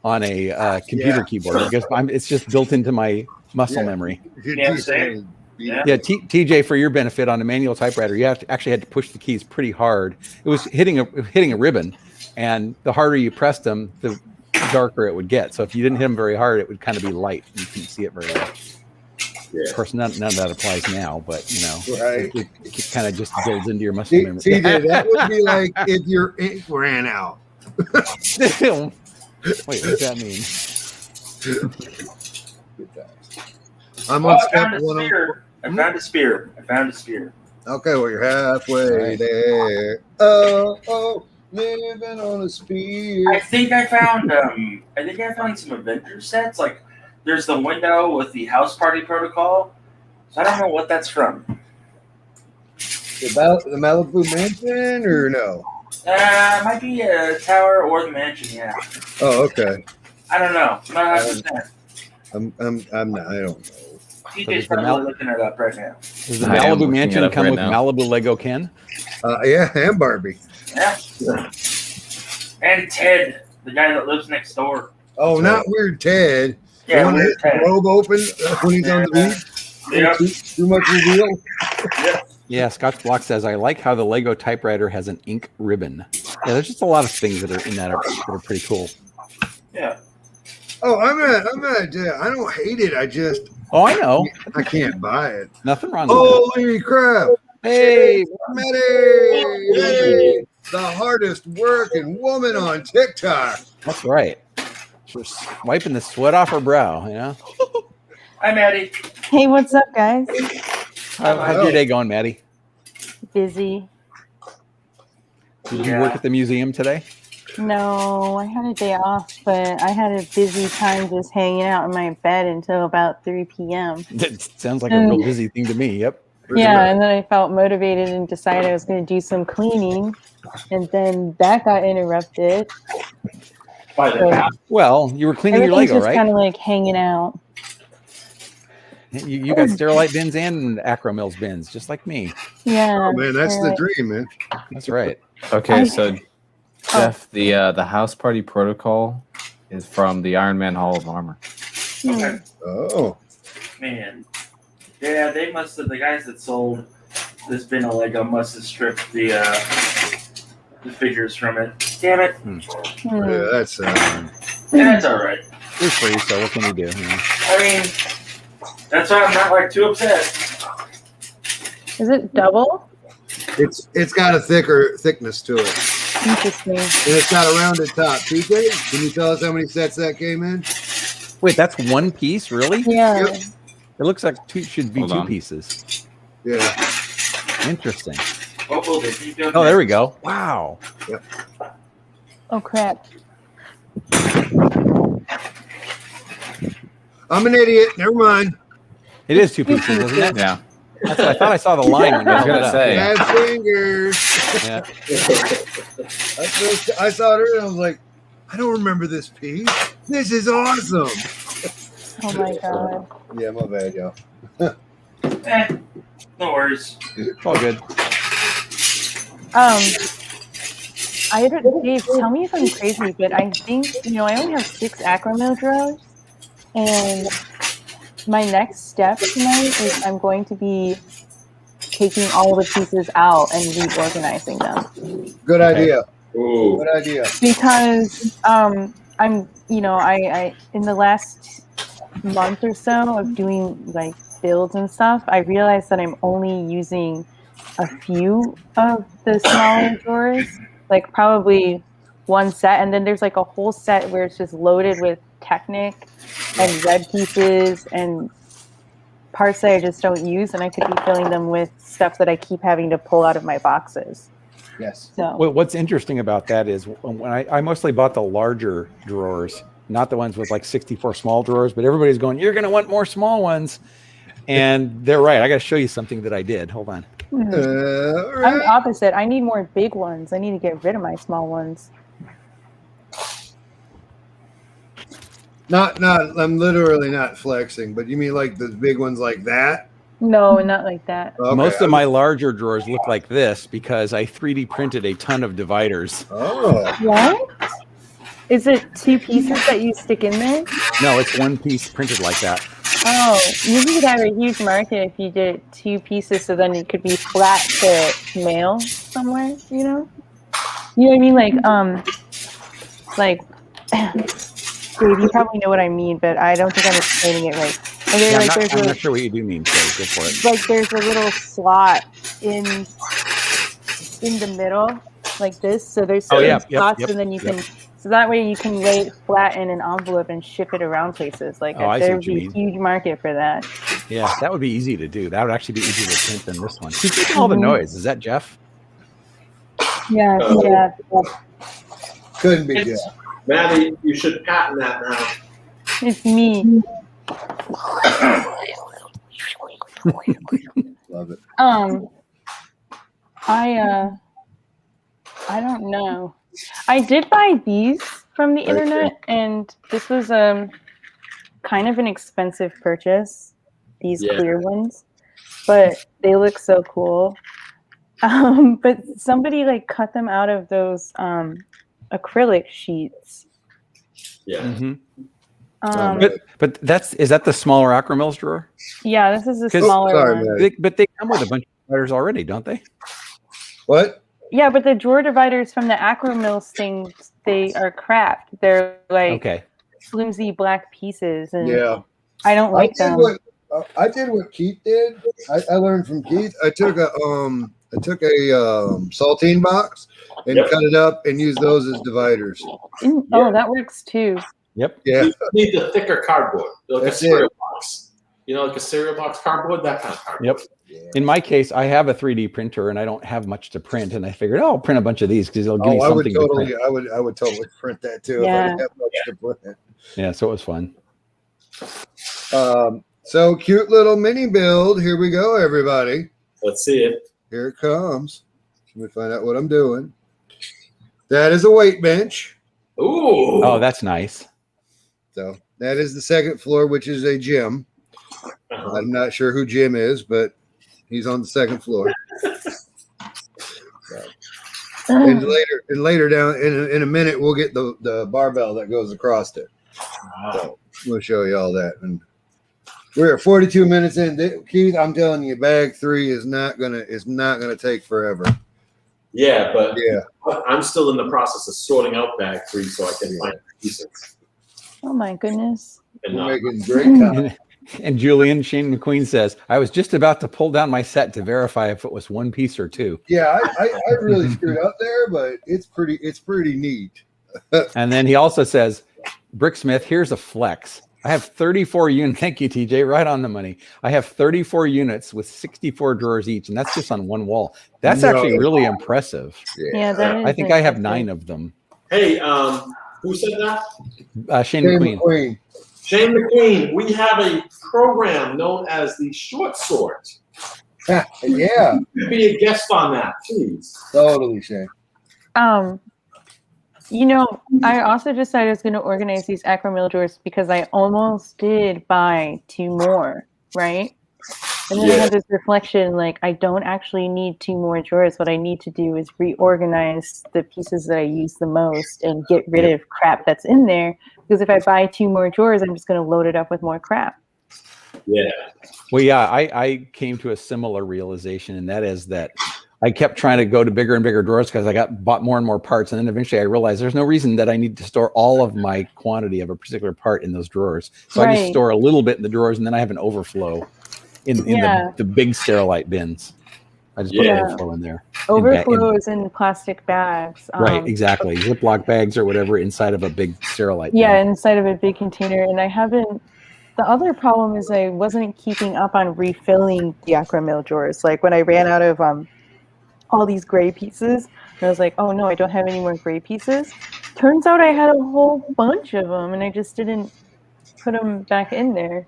on a computer Yeah. keyboard, because it's just built into my muscle Yeah. memory. Yeah, same. Yeah. Yeah, TJ, for your benefit, on a manual typewriter, you actually had to push the keys pretty hard. It was hitting a ribbon, and the harder you pressed them, the darker it would get. So if you didn't hit them very hard, it would kind of be light. You couldn't see it very well. Yeah. Of course, none of that applies now, but Right. it kind of just builds into your muscle memory. TJ, that would be like if your ink ran out. Wait, what does that mean? I'm Oh, on I step found a one. spear. I found a spear. Okay, well, you're halfway Right. there. Oh, living on a spear. I think I found some Avenger sets. Like there's the window with the house party protocol. So I don't know what that's from. The Malibu Mansion or no? It might be a tower or the mansion, yeah. Oh, okay. I don't know. I'm not 100%. I'm not. I don't know. TJ's probably looking it up right now. Does the I am Malibu looking Mansion it up come right with now. Malibu Lego Ken? Yeah, and Barbie. Yeah. And Ted, the guy that lives next door. Oh, not Weird Ted. Yeah, the one weird with Ted. the robe open when he's on the beach. Yep. Too much reveal. Yeah, Scotch Block says, I like how the Lego typewriter has an ink ribbon. Yeah, there's just a lot of things that are in that are pretty cool. Yeah. Oh, I'm not. I don't hate it. I just Oh, I know. I can't buy it. Nothing wrong with Holy crap! that. Hey, Maddie, the hardest working woman on TikTok. that's right. Just wiping the sweat off her brow, you know? Hi, Maddie. Hey, what's up, guys? How's your day going, Maddie? Busy. Did you work at the museum today? No, I had a day off, but I had a busy time just hanging out in my bed until about 3 p.m. That sounds like a real busy thing to me. Yep. Yeah, and then I felt motivated and decided I was going to do some cleaning, and then that got interrupted. By the house. Well, you were cleaning your Everything's Lego, just right? kind of like hanging out. You got Sterilite bins and Acromills bins, just like me. Yeah. Oh man, that's the right. dream, man. That's right. Okay, so Jeff, the house party protocol is from the Iron Man Hall of Armor. Okay. Oh, Man. Yeah, they must have, the guys that sold this bin of Lego must have stripped the figures from it. Damn it. Hmm. yeah, that's That's alright. It's free, so what can you do? You know? I mean, that's why I'm not like too upset. Is it double? it's got a thickness to it, Interesting. and it's got a rounded top. TJ, can you tell us how many sets that came in? Wait, that's one piece, really? Yeah. Yep. It looks like should be Hold two on. pieces. Yeah. Interesting. What will they keep doing? Oh, there we go. Wow. Oh, crap. I'm an idiot. Never mind. It is two pieces, isn't it? Yeah, That's what I thought I saw the line when you I was held it gonna up. say. Bad fingers. Yeah. I saw it earlier. I was like, I don't remember this piece. This is awesome. Oh, my God. Yeah, my bad, y'all. No worries. It's all good. Dave, tell me if I'm crazy, but I think, I only have 6 Acromil drawers, and my next step tonight is I'm going to be taking all the pieces out and reorganizing them. Good idea. Ooh. Good idea. Because I'm, I in the last month or so of doing like builds and stuff, I realized that I'm only using a few of the smaller drawers, like probably one set, and then there's like a whole set where it's just loaded with Technic and red pieces and parts that I just don't use, and I could be filling them with stuff that I keep having to pull out of my boxes. Yes. So Well, what's interesting about that is when I mostly bought the larger drawers, not the ones with like 64 small drawers, but everybody's going, you're going to want more small ones. And they're right. I got to show you something that I did. Hold on. All I'm right. the opposite. I need more big ones. I need to get rid of my small ones. Not. I'm literally not flexing, but you mean like the big ones like that? No, not like that. Okay. Most of my larger drawers look like this because I 3D printed a ton of dividers. Oh. What? Is it 2 pieces that you stick in there? No, it's one piece printed like that. Oh, you could have a huge market if you did 2 pieces, so then it could be flat to mail somewhere. You know what I mean? Like, Dave, you probably know what I mean, but I don't think I'm explaining it right. Okay, Yeah, like I'm not sure what you do mean, so go for it. Like there's a little slot in the middle, like this. So there's slots, and then you can. So that way you can lay it flat in an envelope and ship it around places. Like there would be a huge market for that. Yeah, that would be easy to do. That would actually be easier to print than this one. Who's making all the noise? Is that Jeff? Yeah, yeah. Couldn't be Jeff. Maddie, you should patent that now. It's me. Love it. I don't know. I did buy these from the internet, and this was kind of an expensive purchase. These clear ones, but they look so cool. But somebody like cut them out of those acrylic sheets. Yeah. Mm-hmm. But is that the smaller Acromills drawer? Yeah, this is the smaller one. But they come with a bunch of dividers already, don't they? What? Yeah, but the drawer dividers from the Acromills things, they are crap. They're like flimsy black pieces, and I don't like them. I did what Keith did. I learned from Keith. I took a saltine box and cut it up and used those as dividers. Oh, that works too. Yep. Yeah. You need the thicker cardboard, like That's a cereal box. You know, like a cereal box cardboard, that kind of cardboard. Yep. Yeah. In my case, I have a 3D printer and I don't have much to print, and I figured, I'll print a bunch of these because it'll give me something to print. I would totally print that too if I didn't have much to print. Yeah, so it was fun. So cute little mini build. Here we go, everybody. Let's see it. Here it comes. Let me find out what I'm doing. That is a weight bench. Ooh. Oh, that's nice. So that is the second floor, which is a gym. I'm not sure who Jim is, but he's on the second floor. And later down in a minute, we'll get the barbell that goes across it. So we'll show you all that. And we're at 42 minutes in. Keith, I'm telling you, bag 3 is not gonna take forever. Yeah, but I'm still in the process of sorting out bag 3 so I can find pieces. Oh my goodness. We're making great time. And Julian Shane McQueen says, I was just about to pull down my set to verify if it was 1 piece or 2. Yeah, I really screwed up there, but it's pretty neat. And then he also says, Bricksmith, here's a flex. I have 34 units. Thank you, TJ. Right on the money. I have 34 units with 64 drawers each, and that's just on one wall. That's actually really impressive. Yeah, that is I think I have 9 of them. Hey, who said that? Shane McQueen. Shane McQueen, we have a program known as the Short Sort. Yeah. Be a guest on that, please. Totally, Shane. I also decided I was going to organize these Acromill drawers because I almost did buy 2 more, right? And then I had this reflection, like, I don't actually need 2 more drawers. What I need to do is reorganize the pieces that I use the most and get rid of crap that's in there. Because if I buy 2 more drawers, I'm just going to load it up with more crap. Yeah. Well, yeah, I came to a similar realization, and that is that I kept trying to go to bigger and bigger drawers because I bought more and more parts. And then eventually I realized there's no reason that I need to store all of my quantity of a particular part in those drawers. So I just store a little bit in the drawers, and then I have an overflow in the big Sterilite bins. I just put overflow in there. Overflow is in plastic bags. Right, exactly. Ziploc bags or whatever inside of a big Sterilite bin. Yeah, inside of a big container. And I haven't... The other problem is I wasn't keeping up on refilling the Acromill drawers. Like when I ran out of all these gray pieces, I was like, oh no, I don't have any more gray pieces. Turns out I had a whole bunch of them, and I just didn't put them back in there.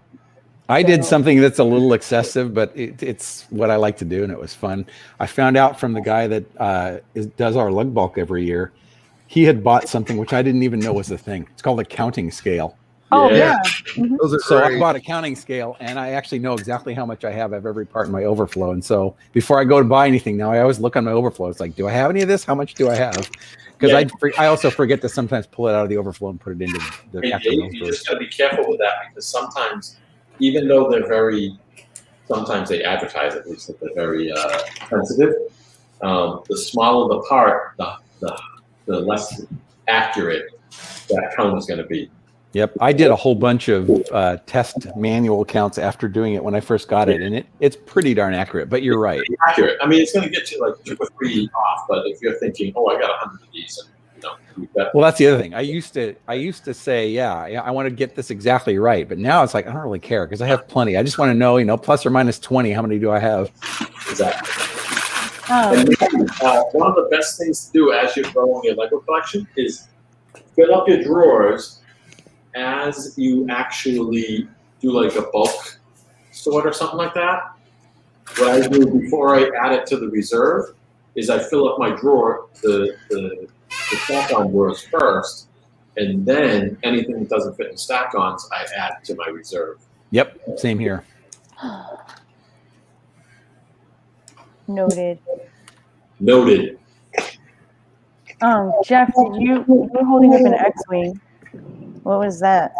I did something that's a little excessive, but it's what I like to do, and it was fun. I found out from the guy that does our lug bulk every year, he had bought something which I didn't even know was a thing. It's called a counting scale. Oh, yeah. Mm-hmm. Those are so great. I bought a counting scale, and I actually know exactly how much I have of every part in my overflow. And so before I go to buy anything now, I always look on my overflow. It's like, do I have any of this? How much do I have? Because I also forget to sometimes pull it out of the overflow and put it into the You just got to be careful with that because sometimes even though they're very, sometimes they advertise at least that they're very sensitive. The smaller the part, the less accurate that cone is going to be. Yep, I did a whole bunch of test manual counts after doing it when I first got it, and it's pretty darn accurate. But you're right. It's accurate. I mean, it's going to get you like 2 or 3 off. But if you're thinking, oh, I got 100 of these, and you've got, Well, that's the other thing. I used to say, yeah, I want to get this exactly right, but now it's like I don't really care because I have plenty. I just want to know, plus or minus 20, how many do I have? exactly. Oh, And one of the best things to do as you're growing your Lego collection is fill up your drawers as you actually do like a bulk sort or something like that. What I do before I add it to the reserve is I fill up my drawer, the stack-on drawers first, and then anything that doesn't fit in stack-ons, I add to my reserve. Yep, same here. noted. Noted. Jeff, you were holding up an X-wing. What was that?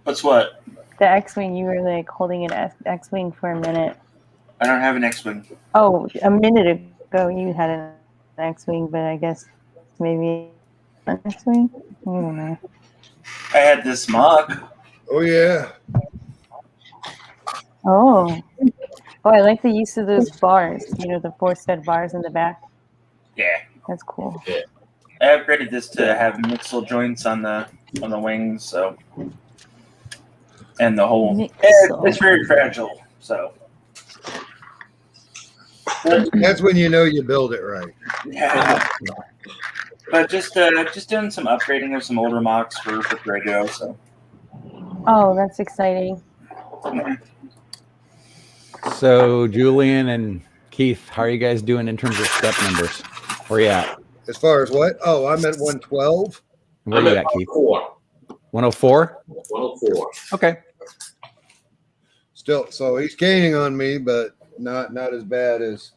What's what? The X-wing. You were like holding an X-wing for a minute. I don't have an X-wing. Oh, a minute ago you had an X-wing, but I guess maybe an X-wing. I don't know. I had this mug. Oh yeah. Oh, I like the use of those bars. The 4-stud bars in the back. Yeah. That's cool. I upgraded this to have mixel joints on the wings, so and the whole it's very fragile. So That's when you know you build it right. yeah. But just doing some upgrading of some older mocks for Grego. So Oh, that's exciting. So Julian and Keith, how are you guys doing in terms of step numbers? Where you at? As far as what? Oh, I'm at 112. Where I'm you at at, Keith? 104. 104? 104. Okay. Still, so he's gaining on me, but not as bad as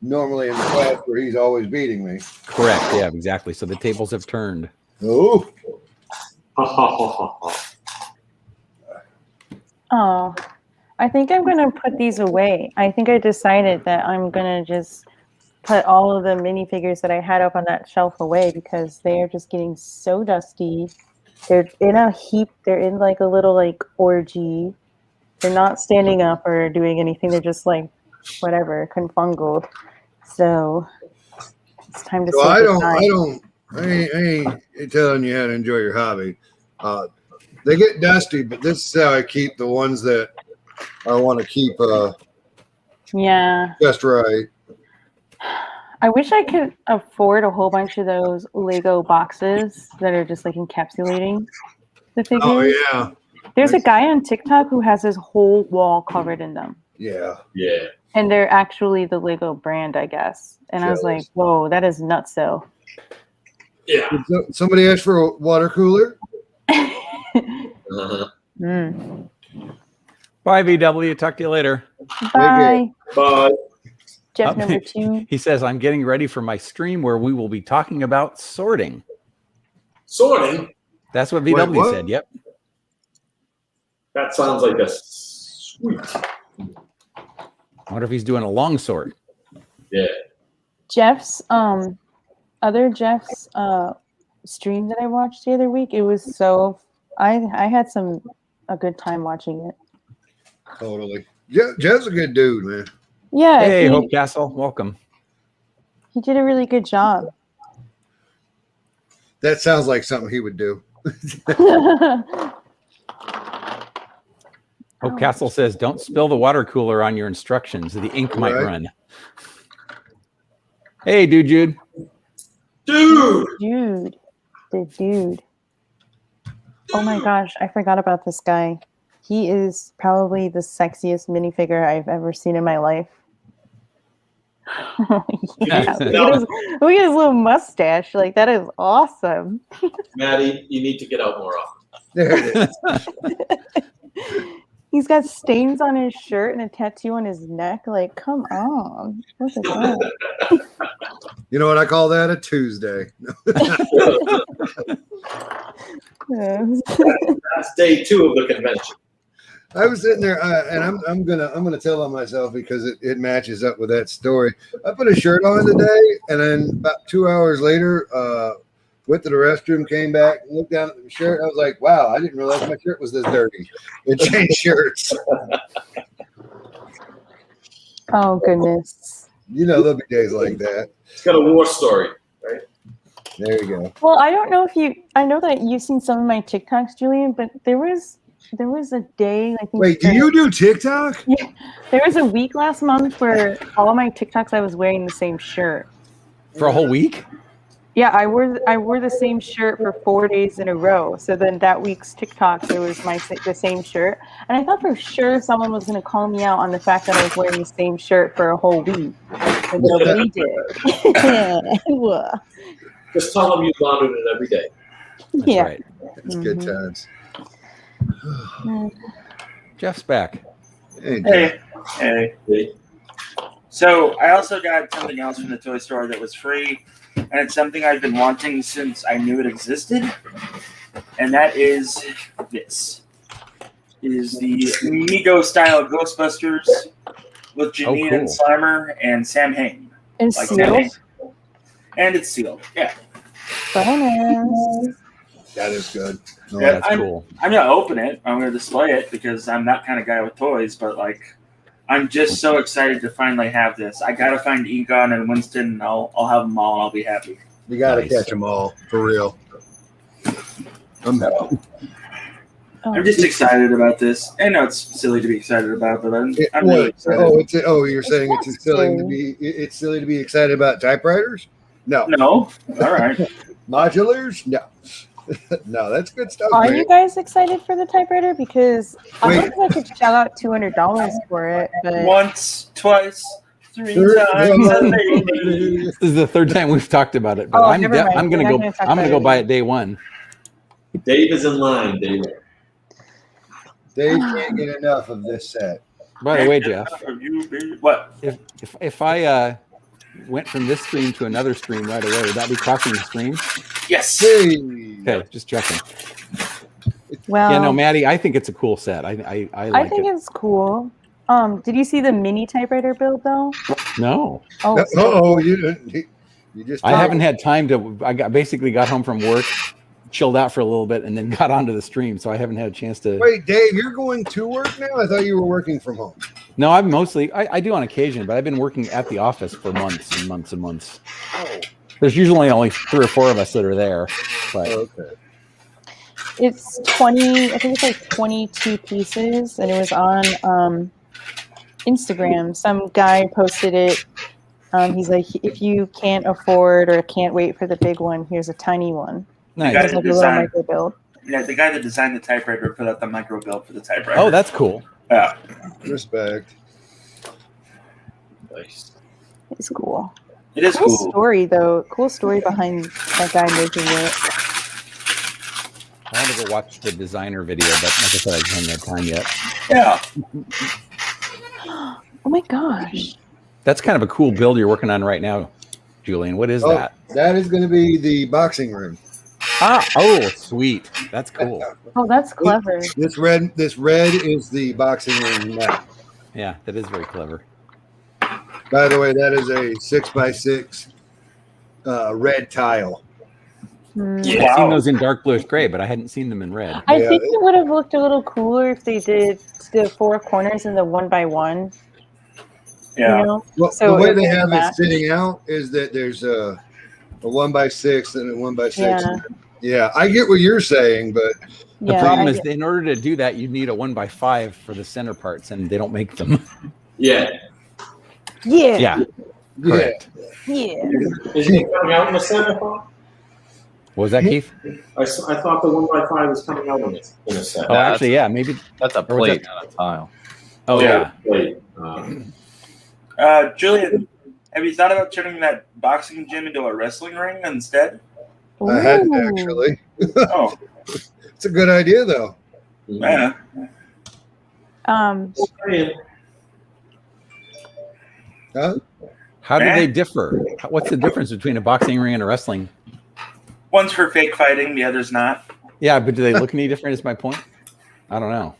normally in the class where he's always beating me. Correct. Yeah, exactly. So the tables have turned. Oh, Oh, I think I'm going to put these away. I think I decided that I'm going to just put all of the minifigures that I had up on that shelf away because they are just getting so dusty. They're in a heap. They're in like a little like orgy. They're not standing up or doing anything. They're just like whatever, confungled. So it's time to. so say I goodnight. ain't telling you how to enjoy your hobby. They get dusty, but this is how I keep the ones that I want to keep Yeah. just right. I wish I could afford a whole bunch of those Lego boxes that are just like encapsulating the figures. Oh yeah, There's a guy on TikTok who has his whole wall covered in them. yeah. Yeah. And they're actually the Lego brand, I guess. And I was like, whoa, that is nuts though. Yeah. Did somebody asked for a water cooler? Mm. Bye, VW. Talk to you later. Bye. But Jeff Oh, number 2. He says, I'm getting ready for my stream where we will be talking about sorting. sorting, That's what Wait, VW what? said. Yep. that sounds like a sweet. I wonder if he's doing a long sort. Yeah. Jeff's other Jeff's stream that I watched the other week, it was so I had a good time watching it. Totally. Jeff's a good dude, man. Yeah, Hey, Hope Castle. Welcome. he did a really good job. That sounds like something he would do. Hope Castle says, don't spill the water cooler on your instructions. The ink might Right. run. Hey, Jude. Dude. The dude. Oh my gosh, I forgot about this guy. He is probably the sexiest minifigure I've ever seen in my life. Yeah, look at his little mustache. Like, that is awesome. Maddie, you need to get out more often. There it is. He's got stains on his shirt and a tattoo on his neck. Like, come on. Look at that. You know what I call that? A Tuesday. That's day 2 of the convention. I was sitting there, and I'm gonna tell on myself because it matches up with that story. I put a shirt on today, and then about 2 hours later, went to the restroom, came back, looked down at the shirt. I was like, "Wow, I didn't realize my shirt was this dirty." It changed shirts. Oh goodness. You know, there'll be days like that. It's got a war story, right? There you go. Well, I don't know if I know that you've seen some of my TikToks, Julian, but there was a day, I think. Wait, do you do TikTok? Yeah, there was a week last month where all my TikToks I was wearing the same shirt. For a whole week? Yeah, I wore the same shirt for 4 days in a row. So then that week's TikTok, there was the same shirt, and I thought for sure someone was going to call me out on the fact that I was wearing the same shirt for a whole week. And nobody did. Just tell them you laundered it every day. That's Yeah. right. It's good times. Jeff's back. Hey, Hey. See? So I also got something else from the toy store that was free, and it's something I've been wanting since I knew it existed, and that is this. It is the Mego style Ghostbusters with Janine cool. and Slimer and Sam Hain. And Like sealed. Sam Hain. And it's sealed. Yeah. Bonus. that is good. Oh, Yeah. That's cool. I'm gonna open it. I'm gonna display it because I'm that kind of guy with toys. But like, I'm just so excited to finally have this. I gotta find Egon and Winston, and I'll have them all, and I'll be happy. You got to Nice. catch them all for real. So, I'm just excited about this. I know it's silly to be excited about, but I'm really excited. You're saying it's silly to be. It's silly to be excited about typewriters. No, No, all right. modulars. No, no, that's good stuff. Are man. you guys excited for the typewriter? Because I Wait. don't think I could shell out $200 for it, but Once, twice, three Third times a time. lady. This is the third time we've talked about it, but Oh, I'm never mind. I'm gonna We're go. not gonna talk I'm gonna about go it buy again. it day one. Dave is in line, Dave. They can't get enough of this set. By the way, Jeff, What? if I went from this stream to another stream right away, would that be crossing the stream? Yes. Hey, Okay, just checking. well, Yeah, no, Maddie, I think it's a cool set. I I like think it. it's cool. Did you see the mini typewriter build though? No, Oh, you just. I haven't had time to. Basically got home from work, chilled out for a little bit, and then got onto the stream. So I haven't had a chance to. Wait, Dave, you're going to work now? I thought you were working from home. No, I'm mostly. I do on occasion, but I've been working at the office for months and months and months. Oh, There's usually only 3 or 4 of us that are there, but okay. it's 20. I think it's like 22 pieces, and it was on Instagram. Some guy posted it. He's like, if you can't afford or can't wait for the big one, here's a tiny one. nice. Guys- It's like a little Design. micro build. Yeah, the guy that designed the typewriter put out the micro build for the typewriter. Oh, that's cool. yeah. Respect. Nice. It's cool. It is Cool cool. story though. Cool story behind that guy making it. I want to go watch the designer video, but like I said, I haven't had time yet. Yeah. Oh my gosh. That's kind of a cool build you're working on right now, Julian. What is Oh, that? that is going to be the boxing room. Oh, sweet. That's cool. Oh, that's clever. This red is the boxing room now. Yeah, that is very clever. By the way, that is a 6x6 red tile. Hmm. Yeah. I've seen those in dark bluish gray, but I hadn't seen them in red. I Yeah. think it would have looked a little cooler if they did the 4 corners and the 1x1. Yeah. You know? Well, So the way it they would have match. it sitting out is that there's a 1x6 and a 1x6. Yeah. Yeah, I get what you're saying, but The Yeah. problem I is, get- in order to do that, you need a 1x5 for the center parts, and they don't make them. Yeah. yeah. Yeah, correct. Yeah. Isn't it coming out in the set, I thought? What was that, Keith? I thought the 1x5 was coming out in the set. Oh, actually, yeah, maybe. That's a Or was plate, that- not a tile. Oh, yeah. Wait. Julian, have you thought about turning that boxing gym into a wrestling ring instead? I hadn't Ooh. actually. Oh, It's a good idea, though. yeah. Huh? How do they differ? What's the difference between a boxing ring and a wrestling? One's for fake fighting, the other's not. Yeah, but do they look any different? Is my point. I don't know.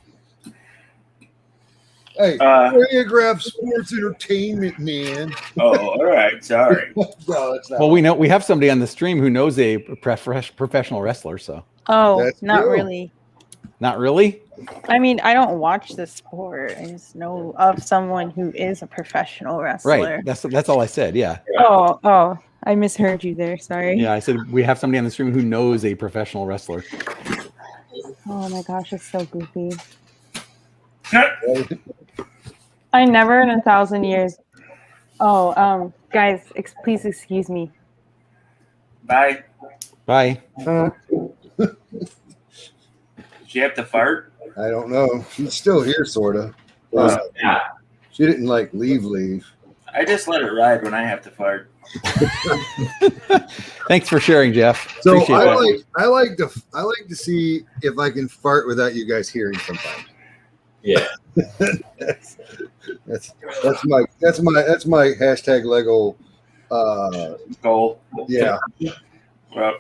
Hey, choreograph sports entertainment, man. Oh, all right. Sorry. No, it's not. Well, we have somebody on the stream who knows a professional wrestler. So Oh, That's not true. really. not really. I mean, I don't watch the sport. I just know of someone who is a professional wrestler. Right. That's all I said. Yeah. Oh, I misheard you there. Sorry. Yeah. I said we have somebody on the stream who knows a professional wrestler. Oh my gosh, it's so goofy. I never in 1,000 years. Oh, guys, please excuse me. Bye. Bye. Did you have to fart? I don't know. She's still here, sorta. Yeah. She didn't like leave. I just let it ride when I have to fart. Thanks for sharing, Jeff. So Appreciate that. I like to see if I can fart without you guys hearing sometimes. Yeah. That's my hashtag Lego. Goal. Yeah. Well,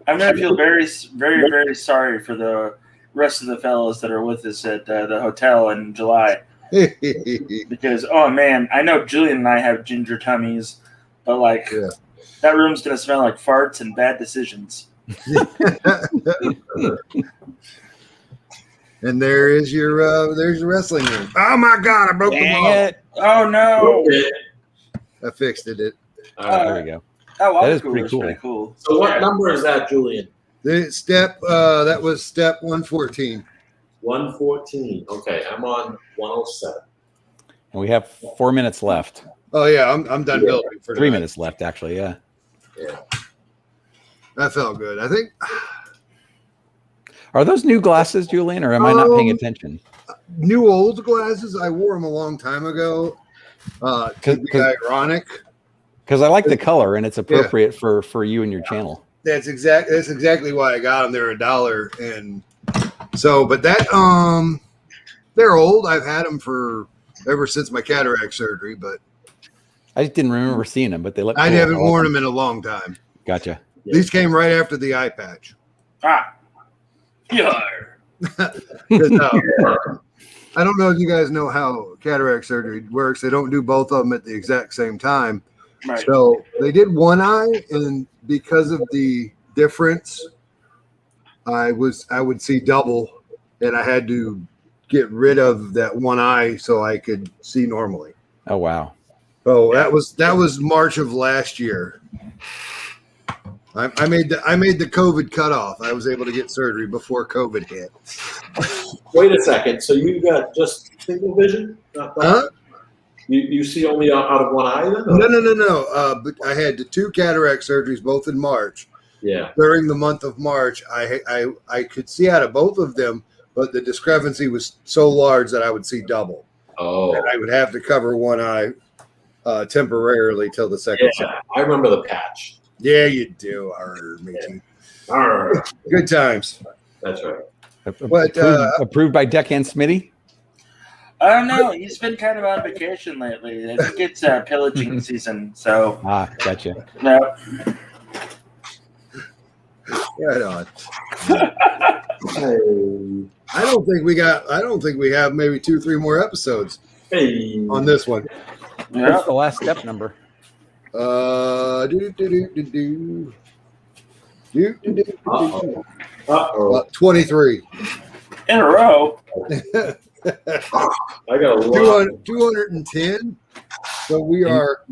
I'm gonna feel very, very, very sorry for the rest of the fellows that are with us at the hotel in July. Because oh man, I know Julian and I have ginger tummies, but like Yeah. that room's gonna smell like farts and bad decisions. And there's your wrestling room. Oh my god, I broke the Dang ball. it. Oh no! I fixed it. There we go. That water That is cooler pretty is cool. pretty cool. So what number is that, Julian? The step that was step 114. 114. Okay, I'm on 107. And we have 4 minutes left. Oh yeah, I'm done building for 3 tonight. minutes left, actually. Yeah. That felt good. I think Are those new glasses, Julian, or am I not paying attention? new old glasses. I wore them a long time ago. To be ironic. Because I like the color and it's appropriate for you and your channel. That's exactly why I got them. They're $1, and so. But that they're old. I've had them for ever since my cataract surgery. But I just didn't remember seeing them, but they look. I cool. haven't worn them in a long time. Gotcha. These came right after the eye patch. Yeah. 'Cause, I don't know if you guys know how cataract surgery works. They don't do both of them at the exact same time. Right. So they did one eye, and because of the difference, I would see double, and I had to get rid of that one eye so I could see normally. Oh wow. Oh, that was March of last year. I made the COVID cutoff. I was able to get surgery before COVID hit. Wait a second. So you got just single vision? Huh? You see only out of one eye then? No. But I had the 2 cataract surgeries, both in March. Yeah. During the month of March, I could see out of both of them, but the discrepancy was so large that I would see double. Oh. And I would have to cover one eye temporarily till the second. Yeah, I remember the patch. Yeah, you do. Arr, matey. Arr. Good times. That's right. But approved by Deckhand Smitty. I don't know. He's been kind of on vacation lately. I think it's pillaging season. So Gotcha. no. Right on. I don't think we have maybe 2-3 more episodes on this one. Yeah. What's the last step number? 23. In a row. I got a 210. So we are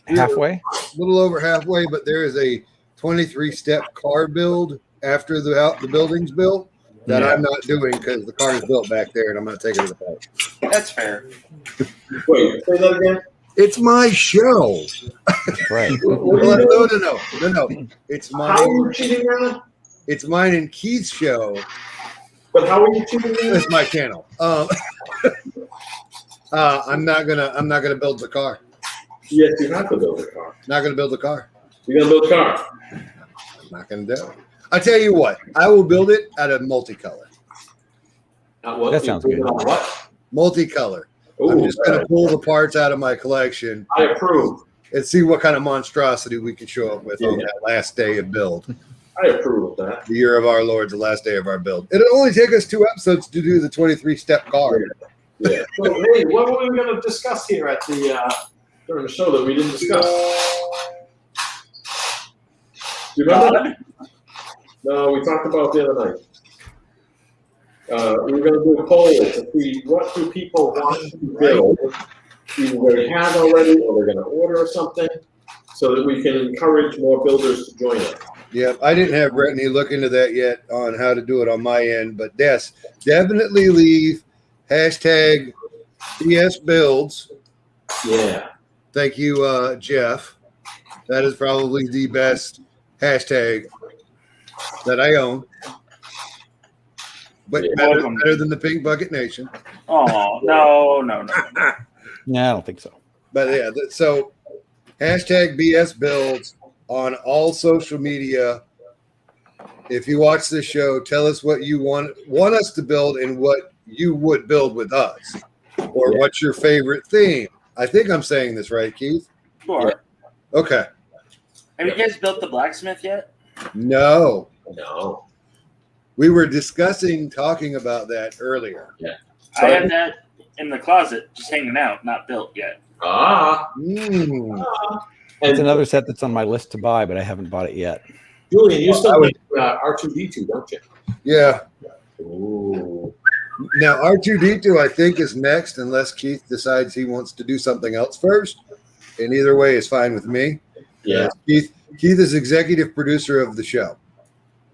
halfway, a little over halfway, but there is a 23-step car build after the building's built that I'm not doing because the car is built back there and I'm not taking it apart. That's fair. Wait, say that again? It's my show. right? No. It's mine. How are you cheating now? It's mine and Keith's show. But how are you cheating now? It's my channel. I'm not gonna build the car. Yes, you have to build a car. Not gonna build the car. You're gonna build a car. I'm not gonna do it. I tell you what, I will build it out of multicolor. What? That sounds good. What? Multicolor. Ooh, I'm just gonna pull the parts out of my collection I approve. and see what kind of monstrosity we can show up with on that last day of build. I approve of that. The year of our Lord, the last day of our build. It'll only take us 2 episodes to do the 23-step car. Yeah. So, hey, what were we going to discuss here at the during the show that we didn't discuss? You remember? No, we talked about the other night. We were going to do a poll to see what do people want to build. Either they have already or they're going to order something, so that we can encourage more builders to join us. Yeah, I didn't have Brittany look into that yet on how to do it on my end, but yes, definitely leave hashtag BS Builds. Yeah. Thank you, Jeff. That is probably the best hashtag that I own. But better than the Pink Bucket Nation. Oh, no. Yeah, I don't think so. But yeah, so hashtag BS Builds on all social media. If you watch this show, tell us what you want us to build and what you would build with us. Or what's your favorite theme? I think I'm saying this right, Keith? Sure. Okay. Have you guys built the blacksmith yet? No. No. We were talking about that earlier. Yeah. I have that in the closet, just hanging out, not built yet. It's another set that's on my list to buy, but I haven't bought it yet. Julian, you still like R2D2, don't you? Yeah. Ooh. Now, R2D2, I think, is next, unless Keith decides he wants to do something else first. And either way is fine with me. Yeah. Keith is executive producer of the show.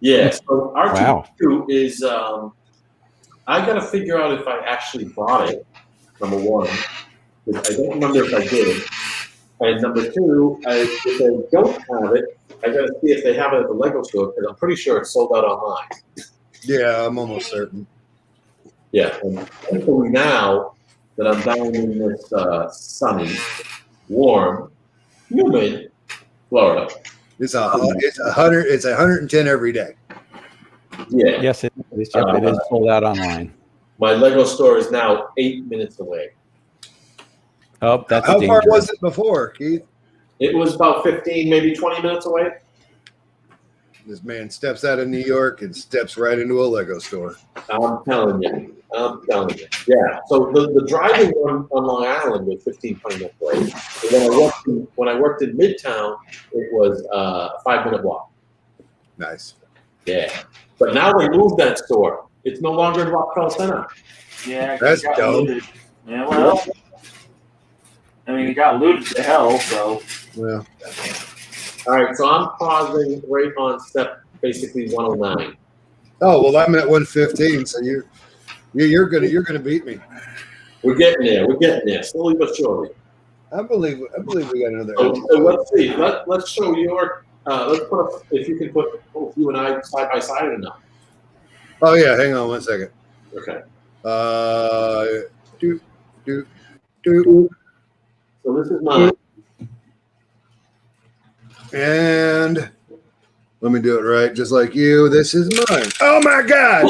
Yeah. So R2D2 Wow. is, I got to figure out if I actually bought it, number one. I don't remember if I did. And number two, if they don't have it, I got to see if they have it at the Lego store, because I'm pretty sure it's sold out online. Yeah, I'm almost certain. Yeah, and thankfully now that I'm down in this sunny, warm, humid Florida. It's 110 every day. Yeah. Yes, it is. Yep, it is sold out online. My Lego store is now 8 minutes away. Oh, that's How far was it before, Keith? It was about 15, maybe 20 minutes away. This man steps out of New York and steps right into a Lego store. I'm telling you. Yeah. So the driving on Long Island was 15, 20 minutes away. And when I worked in Midtown, it was a 5-minute walk. Nice. Yeah. But now they moved that store. It's no longer in Rockefeller Center. Yeah, That's it got dope. looted. Yeah, well, I mean, it got looted to hell, so. Well, All right, so I'm pausing right on step basically 109. oh well, I'm at 115, so you're gonna beat me. We're getting there, slowly but surely. I believe we got another. So let's see. Let's show your. Let's put if you can put both you and I side by side enough. Oh yeah, hang on one second. Okay. Do. So this is mine. And let me do it right, just like you. This is mine. Oh my God!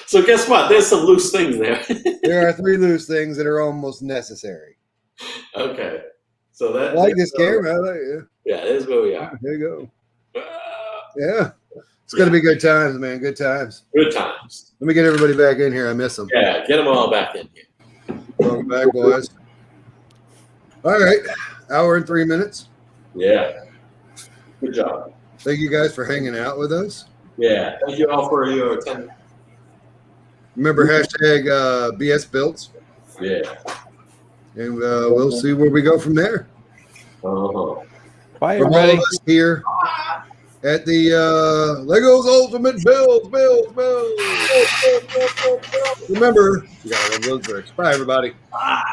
So guess what? There's some loose things there. There are 3 loose things that are almost necessary. Okay. So that. I like this camera. I like it. Yeah, this is where we are. There you go. Yeah, it's gonna be good times, man. Good times. Good times. Let me get everybody back in here. I miss them. Yeah, get them all back in here. Welcome back, boys. All right, hour and 3 minutes. Yeah. Good job. Thank you guys for hanging out with us. Yeah. Thank you all for your attendance. Remember hashtag BS Builds, Yeah. and we'll see where we go from there. Uh-huh. Bye, From all everybody. of us here at the Legos Ultimate Builds. Remember, you gotta love those bricks. Bye, everybody. Bye.